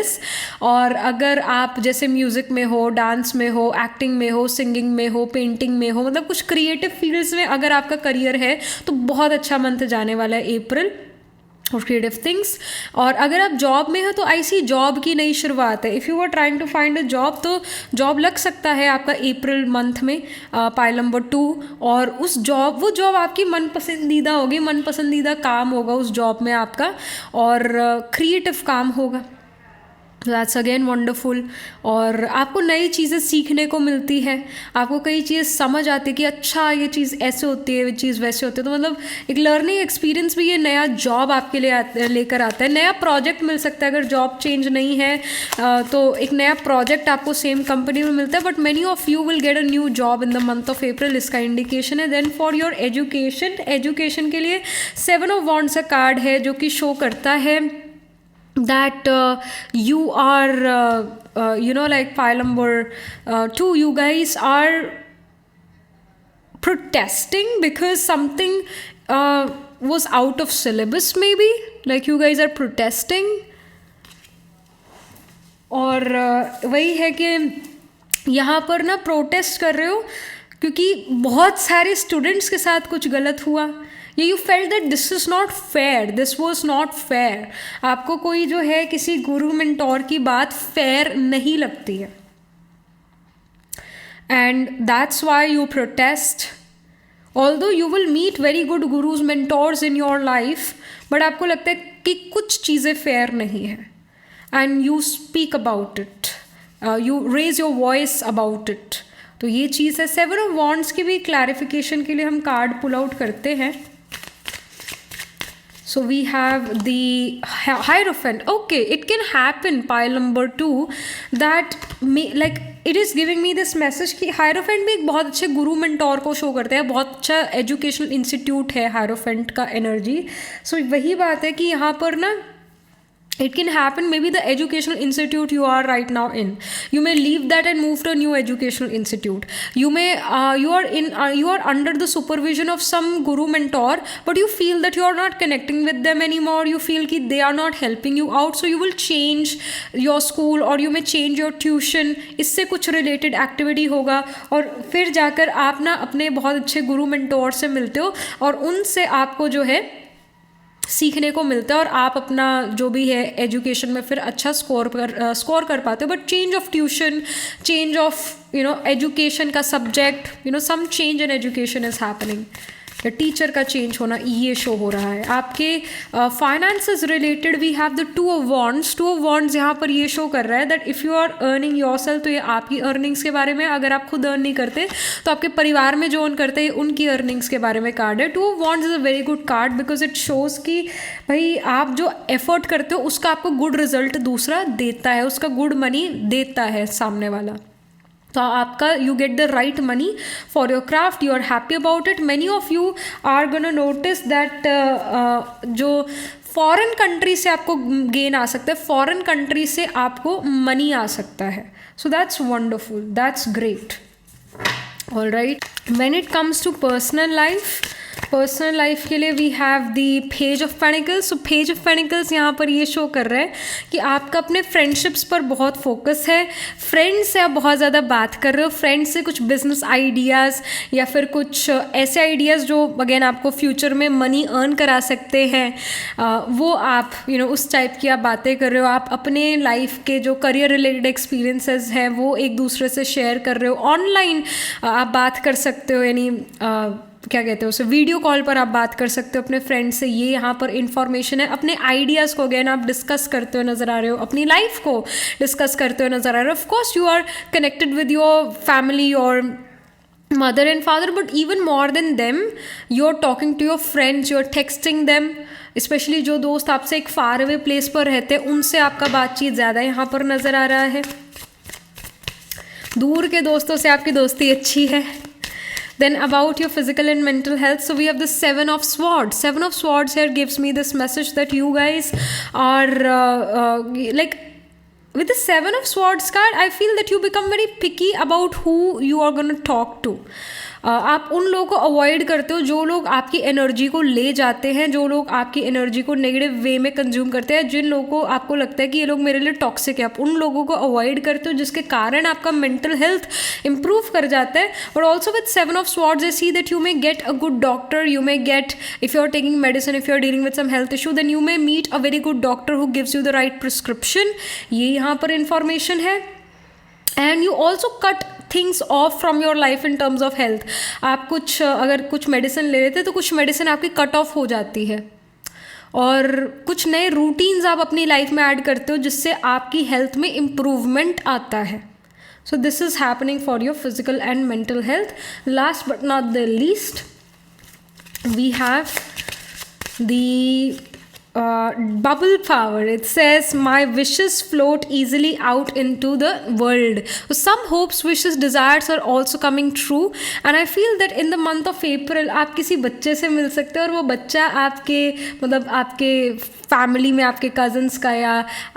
और अगर आप जैसे म्यूजिक में हो, डांस में हो, एक्टिंग में हो, सिंगिंग में हो, पेंटिंग में हो, मतलब कुछ क्रिएटिव फील्ड्स में अगर आपका करियर है, तो बहुत अच्छा मंथ जाने वाला है अप्रैल. और क्रिएटिव थिंग्स। और अगर आप जॉब में हो तो आई सी जॉब की नई शुरुआत है। If you are trying to find a job तो जॉब लग सकता है आपका अप्रैल मंथ में, पाइल नंबर 2। और वो जॉब आपकी मन पसंदीदा होगी, मन पसंदीदा काम होगा उस जॉब में आपका, और क्रिएटिव काम होगा। That's again wonderful. और आपको नई चीज़ें सीखने को मिलती है, आपको कई चीज़ समझ आती है कि अच्छा ये चीज़ ऐसे होती है, ये चीज़ वैसे होती है। तो मतलब एक लर्निंग एक्सपीरियंस भी ये नया जॉब आपके लिए लेकर आता है। नया प्रोजेक्ट मिल सकता है अगर जॉब चेंज नहीं है, तो एक नया प्रोजेक्ट आपको सेम कंपनी में मिलता है, but many of you will get a new job in the month of अप्रैल, इसका इंडिकेशन है। देन फॉर योर एजुकेशन के लिए 7 ऑफ वॉन्ड्स का कार्ड है जो कि शो करता है that you are like pile number 2, you guys are protesting because something was out of syllabus, maybe like you guys are protesting। और वही है कि यहाँ पर ना प्रोटेस्ट कर रहे हो क्योंकि बहुत सारे स्टूडेंट्स के साथ कुछ गलत हुआ, या you felt that this is not fair, this was not fair. आपको कोई जो है किसी गुरु मेंटोर की बात फेयर नहीं लगती है, and that's why you protest. Although you will meet very good gurus mentors in your life, but आपको लगता है कि कुछ चीज़ें फेयर नहीं है, and you speak about it, you raise your voice about it. तो ये चीज़ है। 7 ऑफ वॉन्ड्स की भी क्लैरिफिकेशन के लिए हम कार्ड पुल आउट करते हैं। So we have the Hierophant. Okay, it can happen, pile number 2, that like it is giving me this message कि Hierophant भी एक बहुत अच्छे गुरु मेंटोर को शो करते हैं, बहुत अच्छा एजुकेशनल इंस्टीट्यूट है Hierophant का एनर्जी। सो वही बात है कि यहाँ पर ना it can happen, maybe the educational institute you are right now in, you may leave that and move to a new educational institute. You may you are under the supervision of some guru mentor, but you feel that you are not connecting with them anymore, you feel that they are not helping you out, so you will change your school or you may change your tuition, इससे कुछ related activity होगा, और फिर जाकर आप ना अपने बहुत अच्छे गुरु mentor से मिलते हो और उनसे आपको जो है सीखने को मिलता है, और आप अपना जो भी है एजुकेशन में फिर अच्छा स्कोर कर पाते हो। But change of tuition, change of education का subject, some change in education is happening. Teacher का चेंज होना ये शो हो रहा है। आपके finances related we have the 2 of wands. 2 of wands यहाँ पर ये शो कर रहा है that if you are earning yourself, तो ये आपकी अर्निंग्स के बारे में। अगर आप खुद अर्न नहीं करते तो आपके परिवार में जो अर्न करते हैं उनकी अर्निंग्स के बारे में कार्ड है। 2 of wands is a very good card because it shows कि भाई आप जो एफर्ट करते हो उसका आपको गुड रिजल्ट दूसरा देता है, उसका गुड मनी देता है सामने वाला। तो आपका you get the right money for your craft, you are happy about it. Many of you are gonna notice that जो फॉरेन कंट्री से आपको गेन आ सकता है, फॉरेन कंट्री से आपको मनी आ सकता है। So that's wonderful, that's great. All right, when it comes to personal life के लिए we have the page of pentacles. So page of pentacles यहाँ पर ये शो कर रहा है कि आपका अपने फ्रेंडशिप्स पर बहुत फोकस है, फ्रेंड्स से आप बहुत ज़्यादा बात कर रहे हो, फ्रेंड्स से कुछ बिजनेस आइडियाज़ या फिर कुछ ऐसे आइडियाज़ जो अगेन आपको फ्यूचर में मनी अर्न करा सकते हैं, वो आप उस टाइप की आप बातें कर रहे हो। आप अपने लाइफ के जो करियर रिलेटेड एक्सपीरियंसेस हैं वो एक दूसरे से शेयर कर रहे हो। ऑनलाइन आप बात कर सकते हो, यानी क्या कहते हो उसे, वीडियो कॉल पर आप बात कर सकते हो अपने फ्रेंड से। ये यहाँ पर इंफॉर्मेशन है। अपने आइडियाज़ को अगेन आप डिस्कस करते हुए नज़र आ रहे हो, अपनी लाइफ को डिस्कस करते हुए नज़र आ रहे हो। Of course you are connected with your family और mother and father, but even more than them you're talking to your friends, you're texting them, especially जो दोस्त आपसे एक फार अवे प्लेस पर रहते हैं उनसे आपका बातचीत ज़्यादा यहाँ पर नज़र आ रहा है। दूर के दोस्तों से आपकी दोस्ती अच्छी है। Then about your physical and mental health, so we have the 7 of swords. 7 of swords here gives me this message that you guys are like, with the 7 of swords card, I feel that you become very picky about who you are going to talk to. आप उन लोगों को अवॉइड करते हो जो लोग आपकी एनर्जी को ले जाते हैं, जो लोग आपकी एनर्जी को नेगेटिव वे में कंज्यूम करते हैं, जिन लोगों को आपको लगता है कि ये लोग मेरे लिए टॉक्सिक है, आप उन लोगों को अवॉइड करते हो, जिसके कारण आपका मेंटल हेल्थ इंप्रूव कर जाता है. और also with 7 of Swords, I see that you may get a good doctor, you may get, if you're taking medicine, if you're dealing with some health issue, then you may meet a very good doctor who gives you the right prescription. ये यहाँ पर information है. And you also cut things off from your life in terms of health. आप कुछ अगर कुछ मेडिसिन ले लेते तो कुछ मेडिसिन आपकी कट ऑफ हो जाती है और कुछ नए रूटीन्स आप अपनी लाइफ में ऐड करते हो जिससे आपकी हेल्थ में इम्प्रूवमेंट आता है. So this is happening for your physical and mental health. Last but not the least, we have the bubble power. It says, my wishes float easily out into the world. So some hopes, wishes, desires are also coming true. And I feel that in the month of April, आप किसी बच्चे से मिल सकते हो और वो बच्चा आपके मतलब आपके फैमिली में आपके कजन्स का या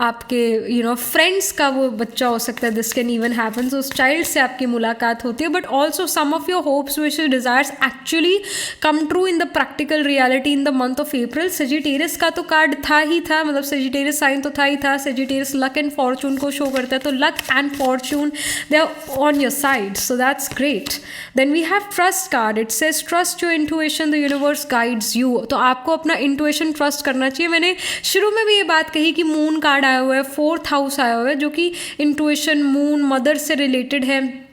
आपके फ्रेंड्स का वो बच्चा हो सकता है. This can even happen. So उस चाइल्ड से आपकी मुलाकात होती है. But also some of your hopes, wishes, desires actually come true in the practical reality in the month of April. Sagittarius का तो कार्ड था ही था, मतलब सेजिटेरियस साइन तो था ही था. सेजिटेरियस लक एंड फॉर्चून को शो करता है, तो luck and fortune they are on your side, so that's great. Then we have trust card. It says trust your intuition, the universe guides you. तो आपको अपना इंट्यूशन ट्रस्ट करना चाहिए. मैंने शुरू में भी ये बात कही कि मून कार्ड आया हुआ है, 4th हाउस आया हुआ है, जो कि इंट्यूशन, मून, मदर से रिलेटेड है,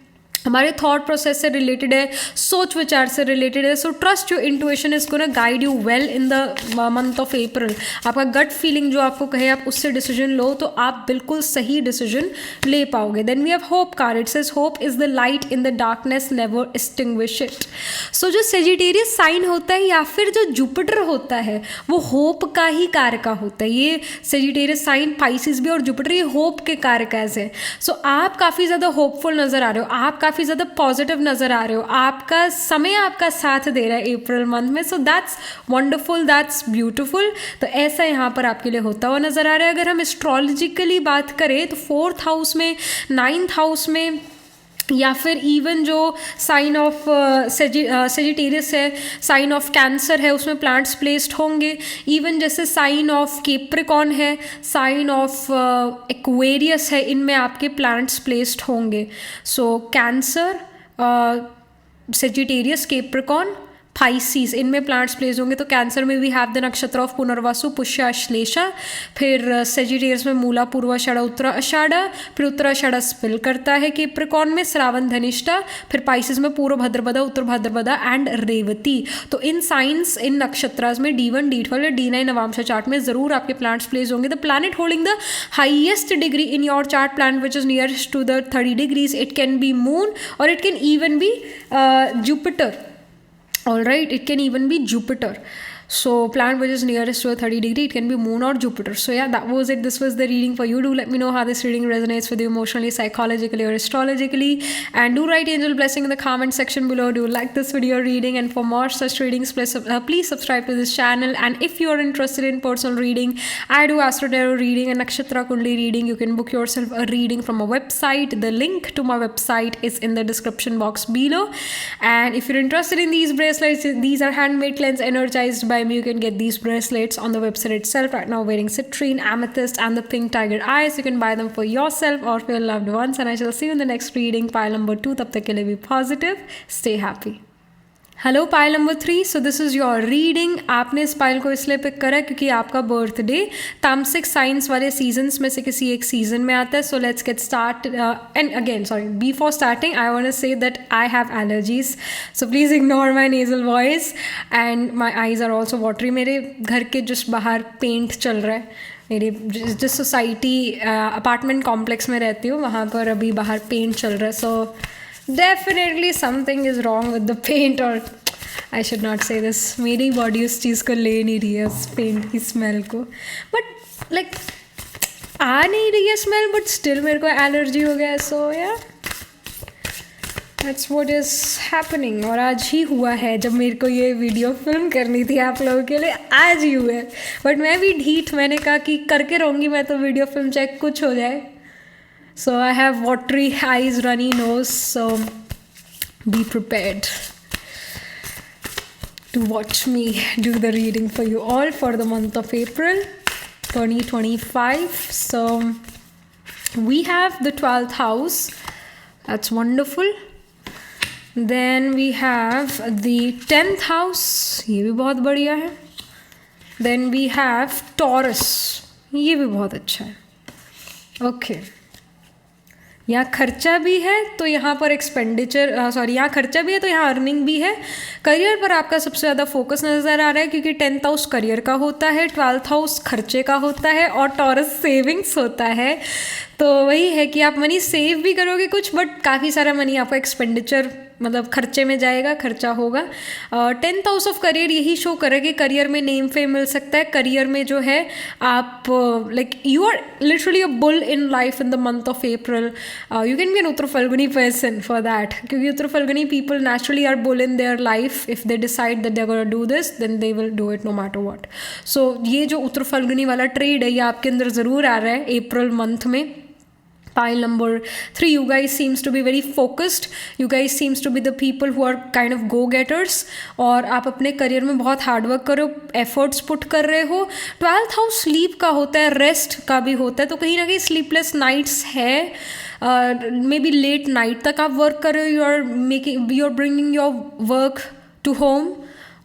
हमारे थॉट प्रोसेस से रिलेटेड है, सोच विचार से रिलेटेड है. So trust your intuition is gonna guide you well in the month of अप्रैल. आपका गट फीलिंग जो आपको कहे आप उससे डिसीजन लो तो आप बिल्कुल सही डिसीजन ले पाओगे. Then we have hope card. It says hope is the light in the darkness, never extinguish it. So जो सेजिटेरियस साइन होता है या फिर जो जुपिटर होता है वो होप का ही कारक होता है. ये सेजिटेरियस साइन, पाइसिस भी और जुपिटर ये होप के कारक हैं. सो आप काफ़ी ज़्यादा होपफुल नज़र आ रहे हो, आप काफ़ी ज़्यादा पॉजिटिव नज़र आ रहे हो, आपका समय आपका साथ दे रहा है अप्रैल मंथ में. So that's wonderful, that's beautiful. तो ऐसा यहाँ पर आपके लिए होता हुआ नज़र आ रहा है. अगर हम एस्ट्रोलॉजिकली बात करें तो 4th हाउस में, 9th हाउस में या फिर इवन जो साइन ऑफ सेजिटेरियस है, साइन ऑफ कैंसर है, उसमें प्लांट्स प्लेस्ड होंगे. इवन जैसे साइन ऑफ कैप्रिकॉर्न है, साइन ऑफ एक्वेरियस है, इनमें आपके प्लांट्स प्लेस्ड होंगे. सो कैंसर, सेजिटेरियस, कैप्रिकॉर्न, पाइसिस, इनमें प्लांट्स प्लेस होंगे. तो कैंसर में we have the nakshatra of Punarvasu, पुष्य, अश्लेषा. फिर सेजिटेरियस में मूला, पूर्वाषाढ़ा, उत्तराषाढ़ा. फिर उत्तराषाढ़ा स्पिल करता है कैप्रिकॉर्न में, श्रावण, धनिष्ठा. फिर पाइसिस में पूर्व भाद्रपदा, उत्तर भाद्रपदा एंड रेवती. तो इन साइंस, इन नक्षत्रास में D1, D12 या D9 नवांश चार्ट में ज़रूर आपके प्लांट्स प्लेस होंगे. The planet holding the highest degree in your chart, planet which is nearest to the 30 degrees. It can be moon और it can even be Jupiter. All right, it can even be Jupiter. So planet which is nearest to a 30 degree, it can be moon or Jupiter. So yeah, that was it. This was the reading for you. Do let me know how this reading resonates with you emotionally, psychologically, or astrologically. And do write angel blessing in the comment section below. Do like this video reading, and for more such readings, please subscribe to this channel. And if you are interested in personal reading, I do Astro Tarot reading and Nakshatra Kundli reading. You can book yourself a reading from a website. The link to my website is in the description box below. And if you're interested in these bracelets, these are handmade, cleansed, energized by me. You can get these bracelets on the website itself. Right now wearing citrine, amethyst and the pink tiger eyes. You can buy them for yourself or for your loved ones. And I shall see you in the next reading, pile number 2. Tab tak ke liye be positive, stay happy. Hello pile number 3. So this is your reading. आपने इस पाइल को इसलिए पिक करा क्योंकि आपका बर्थडे तामसिक साइंस वाले सीजन्स में से किसी एक सीजन में आता है. So let's get start. And again sorry, before starting I want to say that I have allergies, so please ignore my nasal voice and my eyes are also watery. मेरे घर के जस्ट बाहर पेंट चल रहा है. मेरी जिस सोसाइटी अपार्टमेंट कॉम्प्लेक्स में रहती हूँ वहाँ पर अभी बाहर पेंट चल रहा है. So definitely something is wrong with the paint, और I should not say this. मेरी बॉडी उस चीज़ को ले नहीं रही है, उस पेंट की स्मेल को. बट लाइक आ नहीं रही है स्मेल, बट स्टिल मेरे को एलर्जी हो गया है. सो या दैट्स व्हाट इज़ हैपनिंग. और आज ही हुआ है, जब मेरे को ये वीडियो फिल्म करनी थी आप लोगों के लिए, आज ही हुआ है. बट मैं भी ढीठ, मैंने कहा कि करके रहूँगी मैं तो वीडियो फिल्म, चाहे कुछ हो जाए. So I have watery eyes, runny nose, so be prepared. to watch me do the reading for you all for the month of April 2025. So we have the 12th house. That's wonderful. Then we have the 10th house. ये भी बहुत बढ़िया है. Then we have Taurus. ये भी बहुत अच्छा है. Okay. यहाँ खर्चा भी है तो यहाँ पर एक्सपेंडिचर यहाँ खर्चा भी है तो यहाँ अर्निंग भी है. करियर पर आपका सबसे ज़्यादा फोकस नज़र आ रहा है क्योंकि 10th हाउस करियर का होता है, 12th हाउस खर्चे का होता है और टॉरस सेविंग्स होता है. तो वही है कि आप मनी सेव भी करोगे कुछ, बट काफ़ी सारा मनी आपका एक्सपेंडिचर मतलब खर्चे में जाएगा, खर्चा होगा. 10th हाउस ऑफ करियर यही शो करेगा कि करियर में नेम फेम मिल सकता है. करियर में जो है आप like you are literally a bull in life in the month of April. You can be an Uttar Phalguni person for that, क्योंकि Uttar Phalguni people naturally are bull in there life. If they decide that they are gonna do this then they will do it no matter what. So ये जो उत्तर फल्गुनी वाला ट्रेड है ये आपके अंदर ज़रूर आ रहा है अप्रैल मंथ में. Pile number 3, you guys seems to be very focused. You guys seems to be the people who are kind of go-getters. और आप अपने करियर में बहुत हार्ड वर्क करो, एफर्ट्स पुट कर रहे हो. 12th हाउस स्लीप का होता है, रेस्ट का भी होता है, तो कहीं ना कहीं स्लीपलेस नाइट्स है. मे बी लेट नाइट तक आप वर्क कर रहे हो. You are bringing your work to home.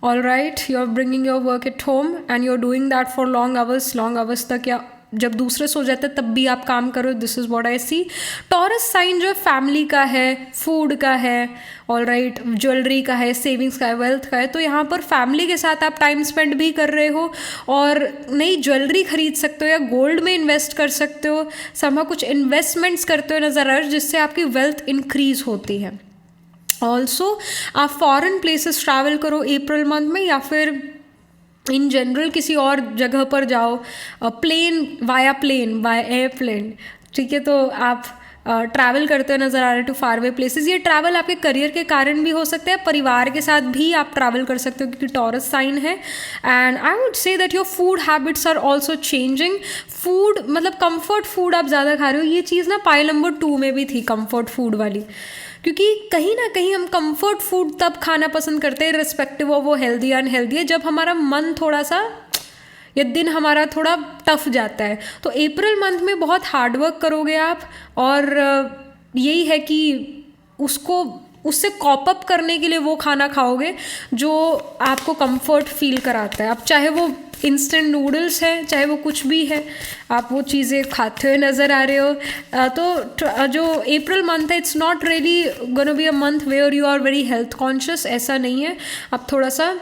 All right, you are bringing your work at home and you are doing that for long hours तक, या जब दूसरे सो जाते हैं तब भी आप काम करो. This is what I see. Taurus sign जो फैमिली का है, फूड का है, ऑल राइट, ज्वेलरी का है, सेविंग्स का है, वेल्थ का है. तो यहाँ पर फैमिली के साथ आप टाइम स्पेंड भी कर रहे हो और नई ज्वेलरी खरीद सकते हो या गोल्ड में इन्वेस्ट कर सकते हो. समा कुछ इन्वेस्टमेंट्स करते हो नज़र आ रहा है जिससे आपकी वेल्थ इंक्रीज होती है. ऑल्सो आप फॉरेन प्लेसेस ट्रैवल करो अप्रैल मंथ में, या फिर इन जनरल किसी और जगह पर जाओ, वाया एयरप्लेन. ठीक है, तो आप ट्रैवल करते हुए नज़र आ रहे हैं टू फारवे प्लेसेस. ये ट्रैवल आपके करियर के कारण भी हो सकता है, परिवार के साथ भी आप ट्रैवल कर सकते हो क्योंकि टॉरस साइन है. And I would say that your food habits are also changing. Food मतलब कंफर्ट फूड आप ज़्यादा खा रहे हो. ये चीज़ ना पाइल नंबर 2 में भी थी, कंफर्ट फूड वाली, क्योंकि कहीं ना कहीं हम कंफर्ट फूड तब खाना पसंद करते हैं रिस्पेक्टिव ऑफ वो हेल्दी या अनहेल्दी है, जब हमारा मन थोड़ा सा या दिन हमारा थोड़ा टफ जाता है. तो अप्रैल मंथ में बहुत हार्ड वर्क करोगे आप, और यही है कि उससे कॉप अप करने के लिए वो खाना खाओगे जो आपको कंफर्ट फील कराता है. अब चाहे वो इंस्टेंट नूडल्स है, चाहे वो कुछ भी है, आप वो चीज़ें खाते हुए नज़र आ रहे हो. तो जो अप्रैल मंथ है, it's not really gonna be a month where you are very health conscious. ऐसा नहीं है. आप थोड़ा सा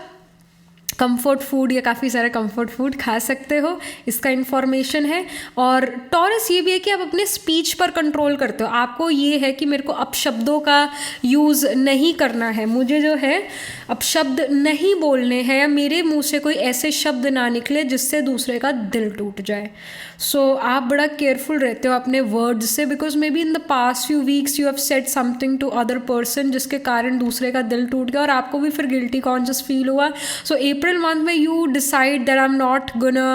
कंफर्ट फूड या काफ़ी सारे कंफर्ट फूड खा सकते हो, इसका इन्फॉर्मेशन है. और टॉरस ये भी है कि आप अपने स्पीच पर कंट्रोल करते हो. आपको ये है कि मेरे को अपशब्दों का यूज़ नहीं करना है, मुझे जो है अपशब्द नहीं बोलने हैं, या मेरे मुंह से कोई ऐसे शब्द ना निकले जिससे दूसरे का दिल टूट जाए. सो आप बड़ा केयरफुल रहते हो अपने वर्ड्स से, because maybe in the past few weeks you have said something to other person जिसके कारण दूसरे का दिल टूट गया और आपको भी फिर गिल्टी कॉन्शियस फील हुआ. सो अप्रैल मंथ में you decide that I am not gonna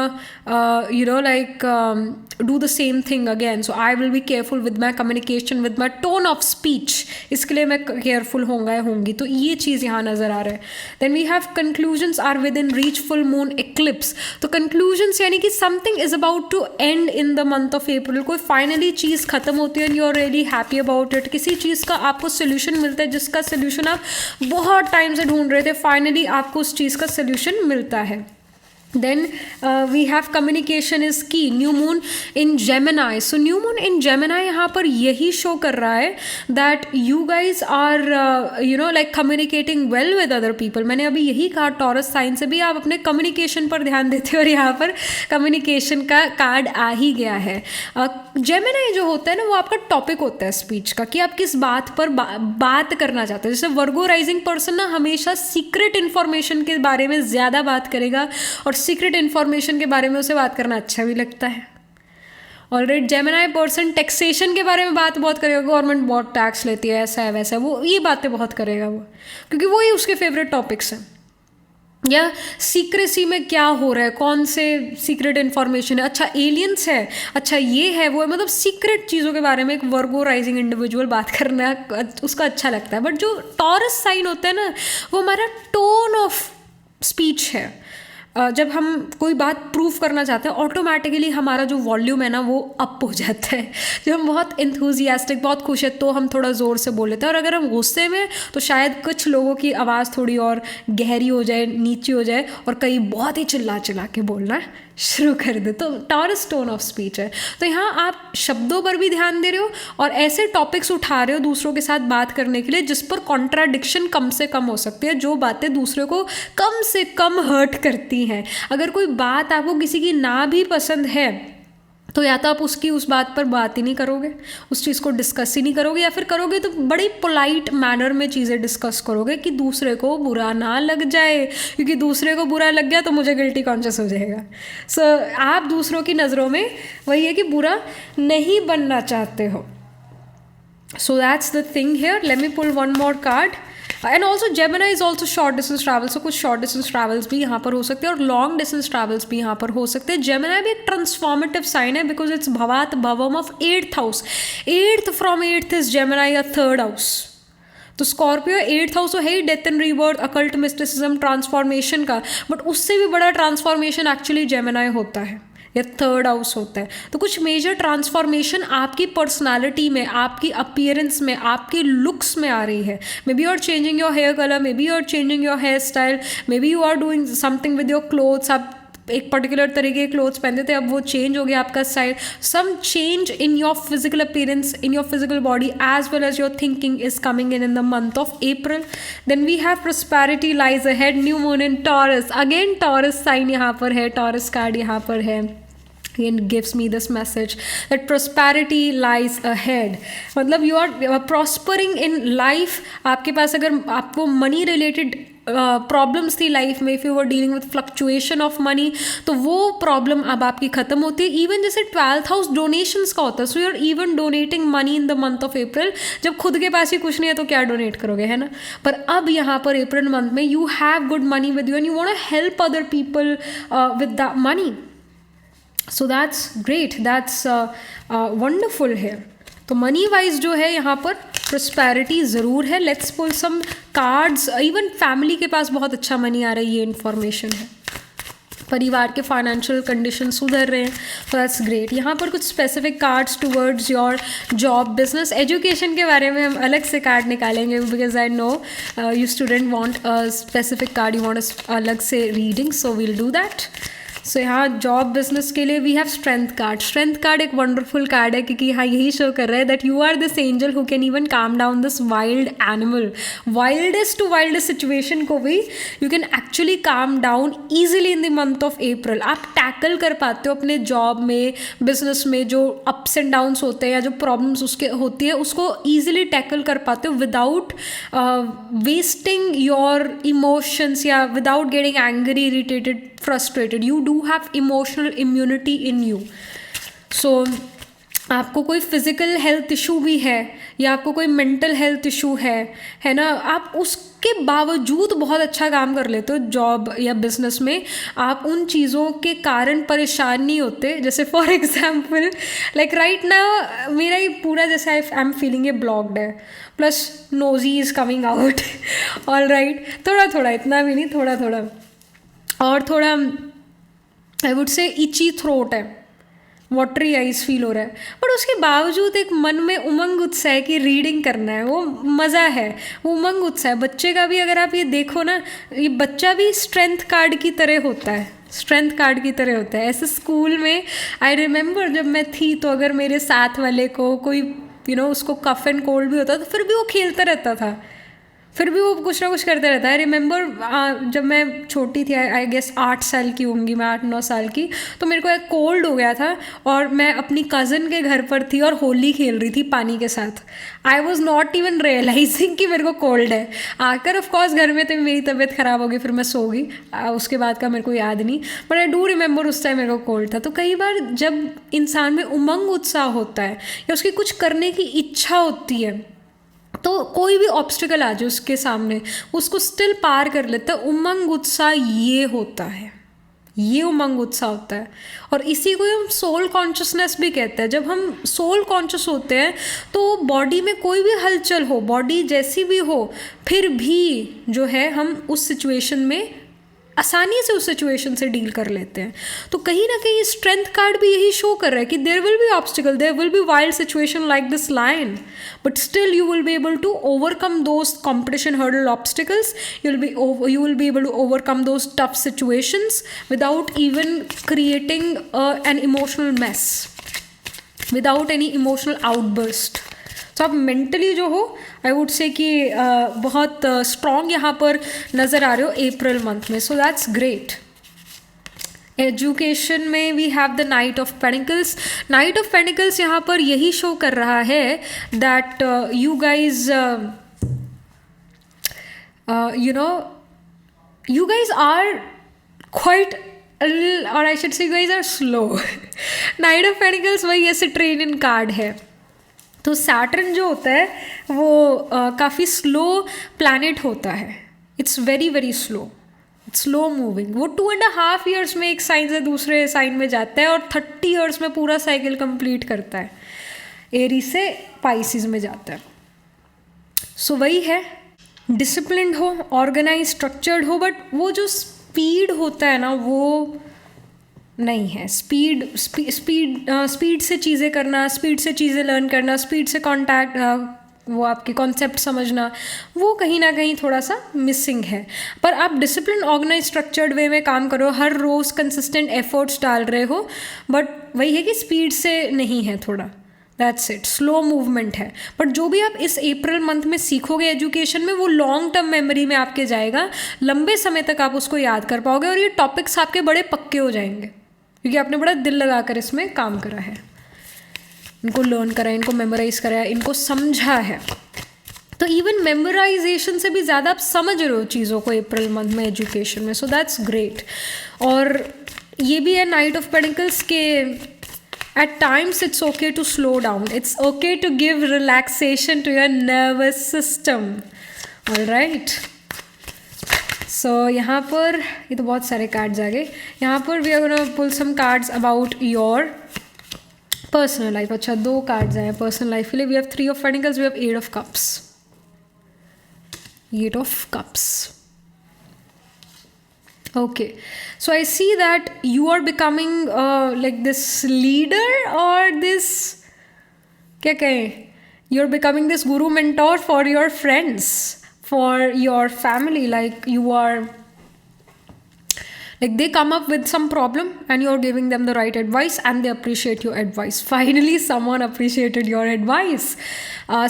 do the same thing again. So I will be careful with my communication, with my tone of speech. इसके लिए मैं careful होंगी. तो ये चीज़ यहाँ नज़र आ रहा है. Then we have conclusions are within reach, full moon eclipse. तो conclusions यानी कि something is about to end in the month of April. कोई finally चीज़ ख़त्म होती है and you are really happy about it. किसी चीज़ का आपको solution मिलता है जिसका solution आप बहुत टाइम से ढूंढ रहे थे, finally आपको उस चीज़ का solution मिलता है. Then we have communication is key. New moon in Gemini. So new moon in Gemini यहाँ पर यही show कर रहा है that you guys are like communicating well with other people. मैंने अभी यही कहा, टॉरस साइन से भी आप अपने communication पर ध्यान देते हो और यहाँ पर communication का कार्ड आ ही गया है. Gemini जो होता है ना, वो आपका टॉपिक होता है स्पीच का, कि आप किस बात पर बात करना चाहते हो. जैसे वर्गो राइजिंग पर्सन ना हमेशा सीक्रेट इन्फॉर्मेशन के बारे में ज़्यादा बात करेगा और सीक्रेट इन्फॉर्मेशन के बारे में उसे बात करना अच्छा भी लगता है. ऑलराइट, जेमिनाई पर्सन टैक्सेशन के बारे में बात बहुत करेगा, गवर्नमेंट बहुत टैक्स लेती है, ऐसा है वैसा है, वो ये बातें बहुत करेगा वो, क्योंकि वो ही उसके फेवरेट टॉपिक्स हैं. या सीक्रेसी में क्या हो रहा है, कौन से सीक्रेट इन्फॉर्मेशन है, अच्छा एलियंस है, अच्छा ये है वो है, मतलब सीक्रेट चीज़ों के बारे में एक वर्गो राइजिंग इंडिविजुअल बात करना उसका अच्छा लगता है. बट जो टॉरस साइन होता है ना, वो हमारा टोन ऑफ स्पीच है। जब हम कोई बात प्रूव करना चाहते हैं ऑटोमेटिकली हमारा जो वॉल्यूम है ना वो अप हो जाता है। जब हम बहुत इंथुजियास्टिक, बहुत खुश है तो हम थोड़ा ज़ोर से बोल लेते हैं, और अगर हम गुस्से में तो शायद कुछ लोगों की आवाज़ थोड़ी और गहरी हो जाए, नीची हो जाए, और कई बहुत ही चिल्ला चिल्ला के बोलना शुरू कर दे। तो टॉरस टोन ऑफ स्पीच है। तो यहाँ आप शब्दों पर भी ध्यान दे रहे हो और ऐसे टॉपिक्स उठा रहे हो दूसरों के साथ बात करने के लिए जिस पर कॉन्ट्राडिक्शन कम से कम हो सकती है, जो बातें दूसरे को कम से कम हर्ट करती हैं। अगर कोई बात आपको किसी की ना भी पसंद है तो या तो आप उसकी उस बात पर बात ही नहीं करोगे, उस चीज़ को डिस्कस ही नहीं करोगे, या फिर करोगे तो बड़ी पोलाइट मैनर में चीज़ें डिस्कस करोगे कि दूसरे को बुरा ना लग जाए, क्योंकि दूसरे को बुरा लग गया तो मुझे गिल्टी कॉन्शियस हो जाएगा। सो आप दूसरों की नज़रों में वही है कि बुरा नहीं बनना चाहते हो। So that's the thing here. Let me pull one more card. And also Gemini is also short distance travel, so कुछ शॉर्ट डिस्टेंस ट्रैवल्स भी यहाँ पर हो सकते हैं और लॉन्ग डिस्टेंस ट्रैवल्स भी यहाँ पर हो सकते हैं। जेमिनी भी एक ट्रांसफॉर्मेटिव साइन है बिकॉज इट्स भवात भवम of 8th house. 8th from 8th is Gemini या 3rd हाउस। तो स्कॉर्पियो 8th हाउस तो है ही death and rebirth, occult, mysticism, transformation का, बट उससे भी बड़ा ट्रांसफॉर्मेशन एक्चुअली जेमिनी होता है या 3rd हाउस होता है। तो कुछ मेजर ट्रांसफॉर्मेशन आपकी पर्सनालिटी में, आपकी अपीयरेंस में, आपके लुक्स में आ रही है। Maybe you are changing your hair colour, maybe you are changing your hair style, maybe you are doing something with your clothes. आप एक पर्टिकुलर तरीके के क्लोथ्स पहनते थे, अब वो चेंज हो गया आपका style. Some change in your physical appearance, in your physical body as well as your thinking is coming in the month of April. Then we have prosperity lies ahead, new moon in Taurus. Again Taurus sign यहाँ पर है, टॉरस कार्ड यहाँ पर है। It gives me this message that prosperity lies ahead. मतलब you are prospering in life. आपके पास अगर आपको मनी रिलेटेड प्रॉब्लम्स थी लाइफ में, if you were dealing with fluctuation of money, तो वो प्रॉब्लम अब आपकी ख़त्म होती है। इवन जैसे 12th हाउस डोनेशंस का होता है, so you are even donating money in the month of April. जब खुद के पास ही कुछ नहीं है तो क्या डोनेट करोगे, है ना। पर अब यहाँ पर अप्रैल मंथ में you have good money with you and you want to help other people with the money. So that's great, that's wonderful है। तो मनी वाइज जो है यहाँ पर प्रोस्पेरिटी ज़रूर है। Let's pull some cards. Even family के पास बहुत अच्छा मनी आ रहा है, ये इन्फॉर्मेशन है। परिवार के फाइनेंशियल कंडीशन सुधर रहे हैं, तो दैट्स ग्रेट। यहाँ पर कुछ specific cards towards your job, business, education के बारे में हम अलग से कार्ड निकालेंगे because I know you student want a specific card, you want अलग से reading, so we'll do that. So यहाँ जॉब बिजनेस के लिए we have strength card. Strength card एक वंडरफुल कार्ड है क्योंकि यहाँ यही शो कर रहा है that you are this angel who can even calm down this wild animal. Wildest to wildest situation को भी you can actually calm down easily in the month of April. आप टैकल कर पाते हो अपने जॉब में, बिजनेस में जो अप्स एंड डाउन्स होते हैं या जो प्रॉब्लम्स उसके होती है उसको ईजिली टैकल कर पाते हो विदाउट वेस्टिंग योर इमोशंस या without getting angry, irritated, frustrated. You do have emotional immunity in you. So आपको कोई फिजिकल हेल्थ इशू भी है या आपको कोई मेंटल हेल्थ इशू है ना, आप उसके बावजूद बहुत अच्छा काम कर लेते हो जॉब या बिजनेस में। आप उन चीज़ों के कारण परेशान नहीं होते। जैसे for example like right now मेरा ये पूरा जैसे आई एम फीलिंग ये ब्लॉक्ड है, plus nosy is coming out. All right, थोड़ा थोड़ा, इतना भी नहीं, थोड़ा थोड़ा, और थोड़ा आई वुड से इची थ्रोट है, वाटरी आइज फील हो रहा है, बट उसके बावजूद एक मन में उमंग उत्साह की रीडिंग करना है, वो मज़ा है, वो उमंग उत्साह है। बच्चे का भी अगर आप ये देखो ना, ये बच्चा भी स्ट्रेंथ कार्ड की तरह होता है, स्ट्रेंथ कार्ड की तरह होता है। ऐसे स्कूल में आई रिमेंबर जब मैं थी तो अगर मेरे साथ वाले को कोई उसको कफ एंड कोल्ड भी होता तो फिर भी वो खेलता रहता था, फिर भी वो कुछ ना कुछ करते रहता है। रिमेंबर जब मैं छोटी थी, आई गेस 8 साल की होंगी मैं, 8-9 साल की, तो मेरे को एक कोल्ड हो गया था और मैं अपनी कज़न के घर पर थी और होली खेल रही थी पानी के साथ। I was not even realizing कि मेरे को कोल्ड है। आकर ऑफकोर्स घर में तो मेरी तबीयत ख़राब हो गई, फिर मैं सो गई, उसके बाद का मेरे को याद नहीं, बट आई डू रिमेंबर उस टाइम मेरे को कोल्ड था। तो कई बार जब इंसान में उमंग उत्साह होता है या उसकी कुछ करने की इच्छा होती है तो कोई भी ऑब्स्टिकल आ जाए उसके सामने उसको स्टिल पार कर लेता है। उमंग उत्साह ये होता है, ये उमंग उत्साह होता है, और इसी को हम सोल कॉन्शियसनेस भी कहते हैं। जब हम सोल कॉन्शियस होते हैं तो बॉडी में कोई भी हलचल हो, बॉडी जैसी भी हो, फिर भी जो है हम उस सिचुएशन में आसानी से उस सिचुएशन से डील कर लेते हैं। तो कहीं ना कहीं स्ट्रेंथ कार्ड भी यही शो कर रहा है कि there will be obstacle, there will be wild situation like this lion, but still you will be able to overcome those competition hurdle obstacles, you will be able to overcome those tough situations without even creating an emotional mess, without any emotional outburst. तो आप मेंटली जो हो, आई वुड से कि बहुत स्ट्रॉन्ग यहाँ पर नज़र आ रहे हो अप्रैल मंथ में, सो दैट्स ग्रेट। एजुकेशन में we have the knight of pentacles. Knight of pentacles यहाँ पर यही शो कर रहा है that you guys you guys are quite or I should say you guys are slow. Knight of Pentacles वही ऐसे ट्रेन इन कार्ड है। तो सैटर्न जो होता है वो काफ़ी स्लो प्लैनेट होता है, it's very very slow, it's slow moving. वो 2.5 years में एक साइन से दूसरे साइन में जाता है और 30 years में पूरा साइकिल कंप्लीट करता है, एरीज से पाइसिस में जाता है। सो वही है, डिसिप्लिन्ड हो, ऑर्गेनाइज स्ट्रक्चर्ड हो, बट वो जो स्पीड होता है ना वो नहीं है। स्पीड से चीज़ें करना, स्पीड से चीज़ें लर्न करना, स्पीड से कॉन्टैक्ट वो आपके कॉन्सेप्ट समझना, वो कहीं ना कहीं थोड़ा सा मिसिंग है। पर आप डिसिप्लिन ऑर्गेनाइज स्ट्रक्चर्ड वे में काम करो, हर रोज़ कंसिस्टेंट एफर्ट्स डाल रहे हो, बट वही है कि स्पीड से नहीं है, थोड़ा दैट्स इट, स्लो मूवमेंट है। बट जो भी आप इस अप्रैल मंथ में सीखोगे एजुकेशन में, वो लॉन्ग टर्म मेमोरी में आपके जाएगा, लंबे समय तक आप उसको याद कर पाओगे और ये टॉपिक्स आपके बड़े पक्के हो जाएंगे क्योंकि आपने बड़ा दिल लगाकर इसमें काम करा है, इनको लर्न करा है, इनको मेमोराइज करा है, इनको समझा है। तो इवन मेमोराइजेशन से भी ज़्यादा आप समझ रहे हो चीज़ों को अप्रैल मंथ में एजुकेशन में, सो दैट्स ग्रेट। और ये भी है नाइट ऑफ पेंटिकल्स के at times it's okay to slow down, it's okay to give relaxation to your nervous system, all right। so यहाँ पर ये तो बहुत सारे कार्ड्स आ गए। यहाँ पर we are gonna pull some cards about your personal life। अच्छा 2 कार्ड्स आए पर्सनल लाइफ के लिए। we have 3 of Pentacles, we have 8 of Cups, 8 of Cups। Okay, so I see that you are becoming like this leader or this, क्या कहें, you're becoming this guru mentor for your friends, for your family, like you are like they come up with some problem and you're giving them the right advice and they appreciate your advice। finally someone appreciated your advice।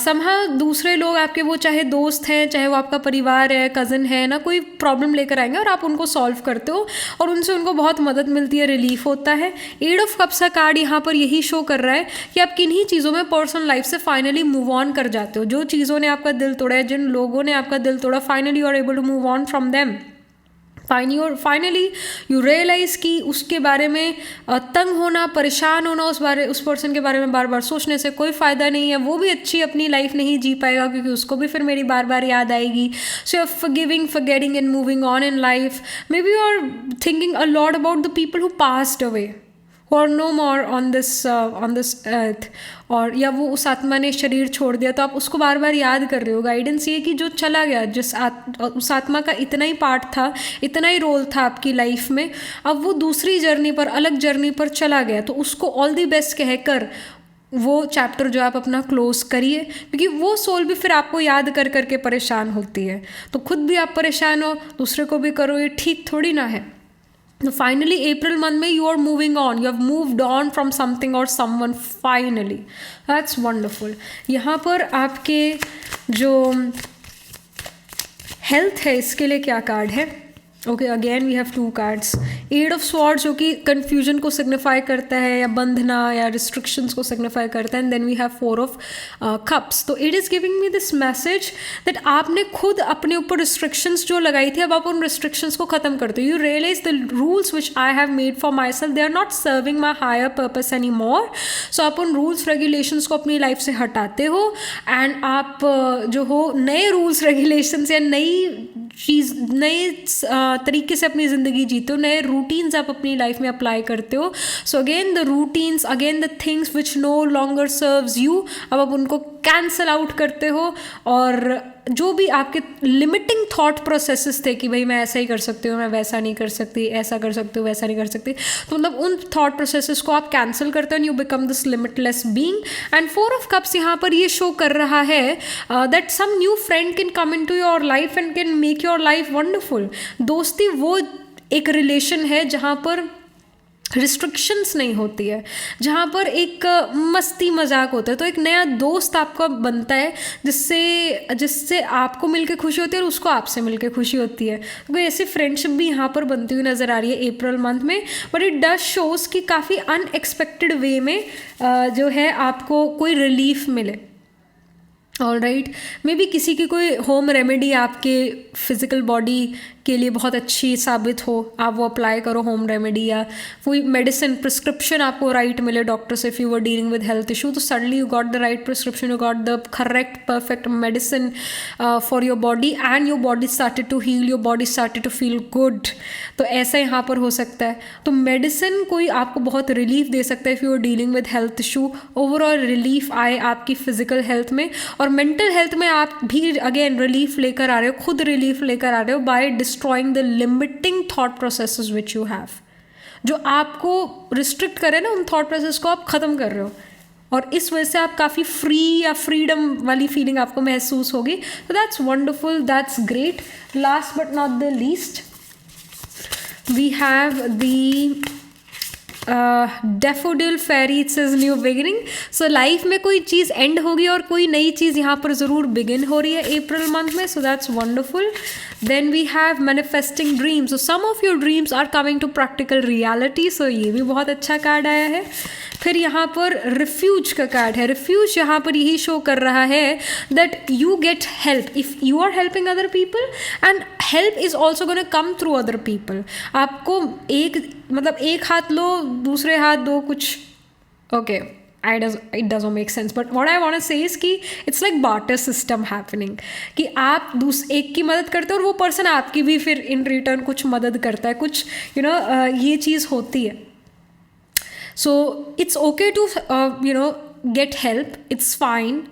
somehow दूसरे लोग आपके, वो चाहे दोस्त हैं, चाहे वो आपका परिवार है, कज़न है ना, कोई प्रॉब्लम लेकर आएंगे और आप उनको सॉल्व करते हो और उनसे उनको बहुत मदद मिलती है, रिलीफ होता है। 8 ऑफ कप्स का कार्ड यहाँ पर यही शो कर रहा है कि आप किन्हीं चीज़ों में पर्सनल लाइफ से फाइनली मूव ऑन कर जाते हो। जो चीज़ों ने आपका दिल तोड़ा है, जिन लोगों ने आपका दिल तोड़ा, finally you are able to move on from them. Finally you realise कि उसके बारे में तंग होना, परेशान होना, उस पर्सन के बारे में बार बार सोचने से कोई फ़ायदा नहीं है। वो भी अच्छी अपनी लाइफ नहीं जी पाएगा क्योंकि उसको भी फिर मेरी बार बार याद आएगी। So you are forgiving, forgetting and moving on in life. Maybe you are thinking a lot about the people who passed away, who are no more on this earth, और या वो उस आत्मा ने शरीर छोड़ दिया तो आप उसको बार बार याद कर रहे हो। गाइडेंस ये कि जो चला गया, उस आत्मा का इतना ही पार्ट था, इतना ही रोल था आपकी लाइफ में, अब वो दूसरी जर्नी पर, अलग जर्नी पर चला गया, तो उसको ऑल दी बेस्ट कहकर वो चैप्टर जो आप अपना क्लोज करिए, क्योंकि वो सोल भी फिर आपको याद कर करके परेशान होती है। तो खुद भी आप परेशान हो, दूसरे को भी करो, ये ठीक थोड़ी ना है। तो फाइनली अप्रैल मंथ में you are moving on, you have moved on from something और समवन, फाइनली, दैट्स वंडरफुल। यहाँ पर आपके जो हेल्थ है इसके लिए क्या कार्ड है? Okay, again we have 2 cards. 8 of swords जो कि कन्फ्यूजन को सिग्निफाई करता है या बंधना या रिस्ट्रिक्शंस को सिग्निफाई करता है, and then we have 4 of cups. तो it is giving me this message that आपने खुद अपने ऊपर रिस्ट्रिक्शंस जो लगाई थी, अब आप उन रिस्ट्रिक्शंस को ख़त्म करते हो। You realise the rules which I have made for myself, they are not serving my higher purpose any more. So आप उन रूल्स रेगुलेशंस को अपनी लाइफ से हटाते हो एंड आप जो हो नए रूल्स रेगुलेशंस या नई चीज़, नए तरीके से अपनी ज़िंदगी जीते हो, नए रूटीन्स आप अपनी लाइफ में अप्लाई करते हो। So again the routines, again the things which no longer serves you, अब आप उनको कैंसल आउट करते हो और जो भी आपके लिमिटिंग थॉट प्रोसेसेस थे कि भाई मैं ऐसा ही कर सकती हूँ, मैं वैसा नहीं कर सकती, ऐसा कर सकती हूँ, वैसा नहीं कर सकती, तो मतलब उन थॉट प्रोसेसेस को आप कैंसिल करते हो, you become this limitless being. And 4 of Cups यहाँ पर ये शो कर रहा है that some new friend can come into your life and can make your life wonderful. दोस्ती वो एक रिलेशन है जहाँ पर रिस्ट्रिक्शंस नहीं होती है, जहाँ पर एक मस्ती मजाक होता है. तो एक नया दोस्त आपका बनता है जिससे आपको मिलकर खुशी होती है और उसको आपसे मिलकर खुशी होती है. तो कोई ऐसी फ्रेंडशिप भी यहाँ पर बनती हुई नज़र आ रही है अप्रैल मंथ में. बट इट डज शोज़ कि काफ़ी अनएक्सपेक्टेड वे में जो है आपको कोई रिलीफ मिले. ऑल राइट, मे बी किसी की कोई होम रेमेडी आपके फिजिकल बॉडी के लिए बहुत अच्छी साबित हो, आप वो अप्लाई करो होम रेमेडी, या कोई मेडिसिन प्रिस्क्रिप्शन आपको राइट मिले डॉक्टर से. If you were dealing with health issue, तो suddenly you got the right prescription, you got the correct perfect medicine for your body and your body started to heal, your body started to feel good. तो ऐसा यहाँ पर हो सकता है. तो मेडिसिन कोई आपको बहुत रिलीफ दे सकता है if you are dealing with health issue. Overall relief आए आपकी फिजिकल हेल्थ में, और मेंटल हेल्थ में आप भी अगेन रिलीफ लेकर आ रहे हो, खुद रिलीफ लेकर आ रहे हो by destroying the limiting thought processes which you have. जो आपको रिस्ट्रिक्ट करे ना, उन थॉट प्रोसेस को आप ख़त्म कर रहे हो, और इस वजह से आप काफ़ी फ्री या फ्रीडम वाली फीलिंग आपको महसूस होगी. तो that's wonderful, that's great. Last but not the least, we have the daffodil fairy. It says new beginning. So life में कोई चीज़ एंड होगी और कोई नई चीज़ यहाँ पर ज़रूर बिगिन हो रही है अप्रैल मंथ में. So that's wonderful. Then we have manifesting dreams. So some of your dreams are coming to practical reality. सो ये भी बहुत अच्छा कार्ड आया है. फिर यहाँ पर रिफ्यूज का कार्ड है. रिफ्यूज यहाँ पर यही शो कर रहा है that you get help if you are helping other people, and help is also gonna come through other people. आपको एक हाथ लो, दूसरे हाथ दो, कुछ okay, it doesn't make sense, but what I want to say is कि it's like barter system happening, कि आप एक की मदद करते हो और वो पर्सन आपकी भी फिर इन रिटर्न कुछ मदद करता है, कुछ ये चीज़ होती है. So it's okay to get help, it's fine.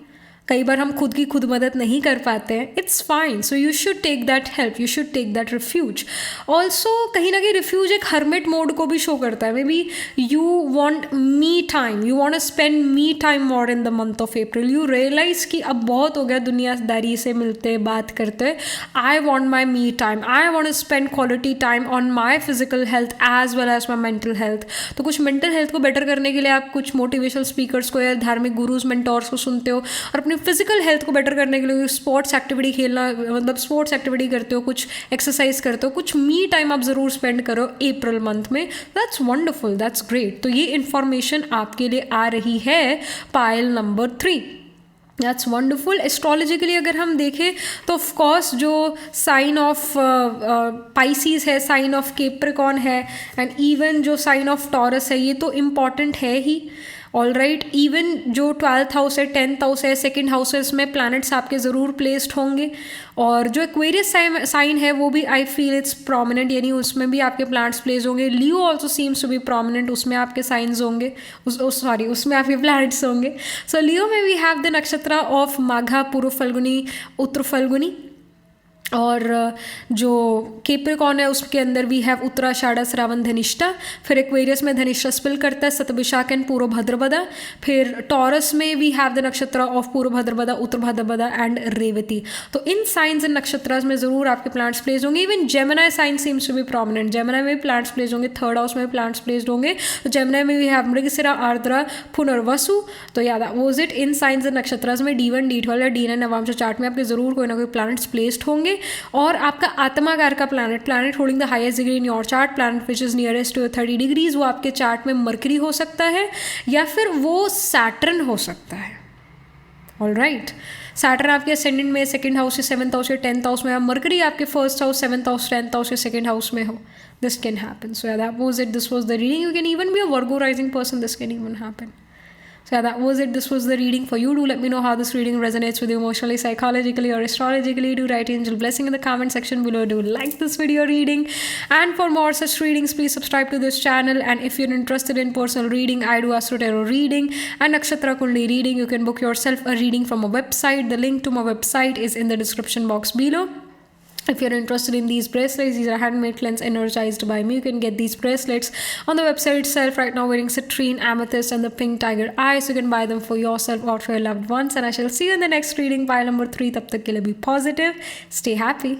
कई बार हम खुद की खुद मदद नहीं कर पाते हैं, it's fine. So you should take that help, you should take that refuge. Also कहीं ना कहीं रिफ्यूज एक हर्मिट मोड को भी शो करता है. Maybe you want me time, you want spend me time more in the month of April. You realise कि अब बहुत हो गया दुनियादारी से मिलते बात करते. I want my me time, I want spend quality time on my physical health as well as my mental health. तो कुछ मेंटल हेल्थ को बेटर करने के लिए आप कुछ मोटिवेशनल स्पीकर्स को या धार्मिक गुरुज मेंटोर्स को सुनते हो, और अपनी फिजिकल हेल्थ को बेटर करने के लिए स्पोर्ट्स एक्टिविटी खेलना, मतलब स्पोर्ट्स एक्टिविटी करते हो, कुछ एक्सरसाइज करते हो, कुछ मी टाइम आप ज़रूर स्पेंड करो अप्रैल मंथ में. That's wonderful, that's great. तो ये इन्फॉर्मेशन आपके लिए आ रही है pile number 3. That's wonderful. Astrologically अगर हम देखें तो ऑफकोर्स जो साइन ऑफ पाइसीज है, साइन ऑफ कैप्रिकॉर्न है, एंड इवन जो साइन ऑफ टॉरस है, ये तो इम्पॉर्टेंट है ही. ऑल राइट, इवन जो 12th हाउस है, 10th हाउस है, सेकेंड हाउसेस में प्लैनेट्स आपके ज़रूर प्लेस्ड होंगे. और जो एक्वेरियस साइन है वो भी आई फील इट्स प्रोमिनेंट, यानी उसमें भी आपके प्लैनेट्स प्लेस होंगे. Leo also seems to be prominent, उसमें आपके साइंस होंगे, उसमें आपके प्लैनेट्स होंगे. सो लियो में we have the nakshatra of माघा, पूर्व फल्गुनी, उत्तर फल्गुनी. और जो कैप्रिकॉर्न है उसके अंदर भी है उत्तराषाढ़ा, श्रावण, धनिष्ठा. फिर एक्वेरियस में धनिष्ठा स्पिल करता है, शतभिषाख एंड पूर्व भाद्रपदा. फिर टॉरस में we have the nakshatra of Purva Bhadrapada, Uttara Bhadrapada and Revati. तो इन साइंस एंड नक्षत्रास में ज़रूर आपके प्लांट्स प्लेस होंगे. Even Gemini sign seems to be prominent, Gemini में भी प्लांट्स प्लेस होंगे, 3rd हाउस में भी प्लांट्स प्लेस्ड होंगे. तो जेमिनाई में वी हैव मृगशिरा, आर्द्रा, पुनर्वसु. तो याद was it in signs and nakshatras में D1, D12 या D9 नवांश चार्ट में आपके ज़रूर कोई ना कोई प्लांट्स प्लेस्ड होंगे. और आपका आत्माकार का planet holding the highest degree in your chart, planet which is nearest to 30 degrees, वो आपके चार्ट में मरकरी हो सकता है या फिर वो सैटर्न हो सकता है. ऑल राइट, सैटर्न आपके असेंडेंट में, सेकंड हाउस से 7th हाउस या 10th हाउस में, मरकरी आपके 1st house, 7th house, 10th house या सेकंड हाउस में हो. This can happen. So that was it, this was the reading. You can even be a Virgo rising person, this can even happen. So yeah, that was it. This was the reading for you. Do let me know how this reading resonates with you emotionally, psychologically, or astrologically. Do write angel blessing in the comment section below. Do like this video reading. And for more such readings, please subscribe to this channel. And if you're interested in personal reading, I do Astro Tarot reading and Nakshatra Kundli reading. You can book yourself a reading from a website. The link to my website is in the description box below. If you're interested in these bracelets, these are handmade cleanse energized by me. You can get these bracelets on the website itself. Right now wearing citrine, amethyst and the pink tiger eye. So you can buy them for yourself or for your loved ones. And I shall see you in the next reading, pile number 3. Tab tak ke liye be positive. Stay happy.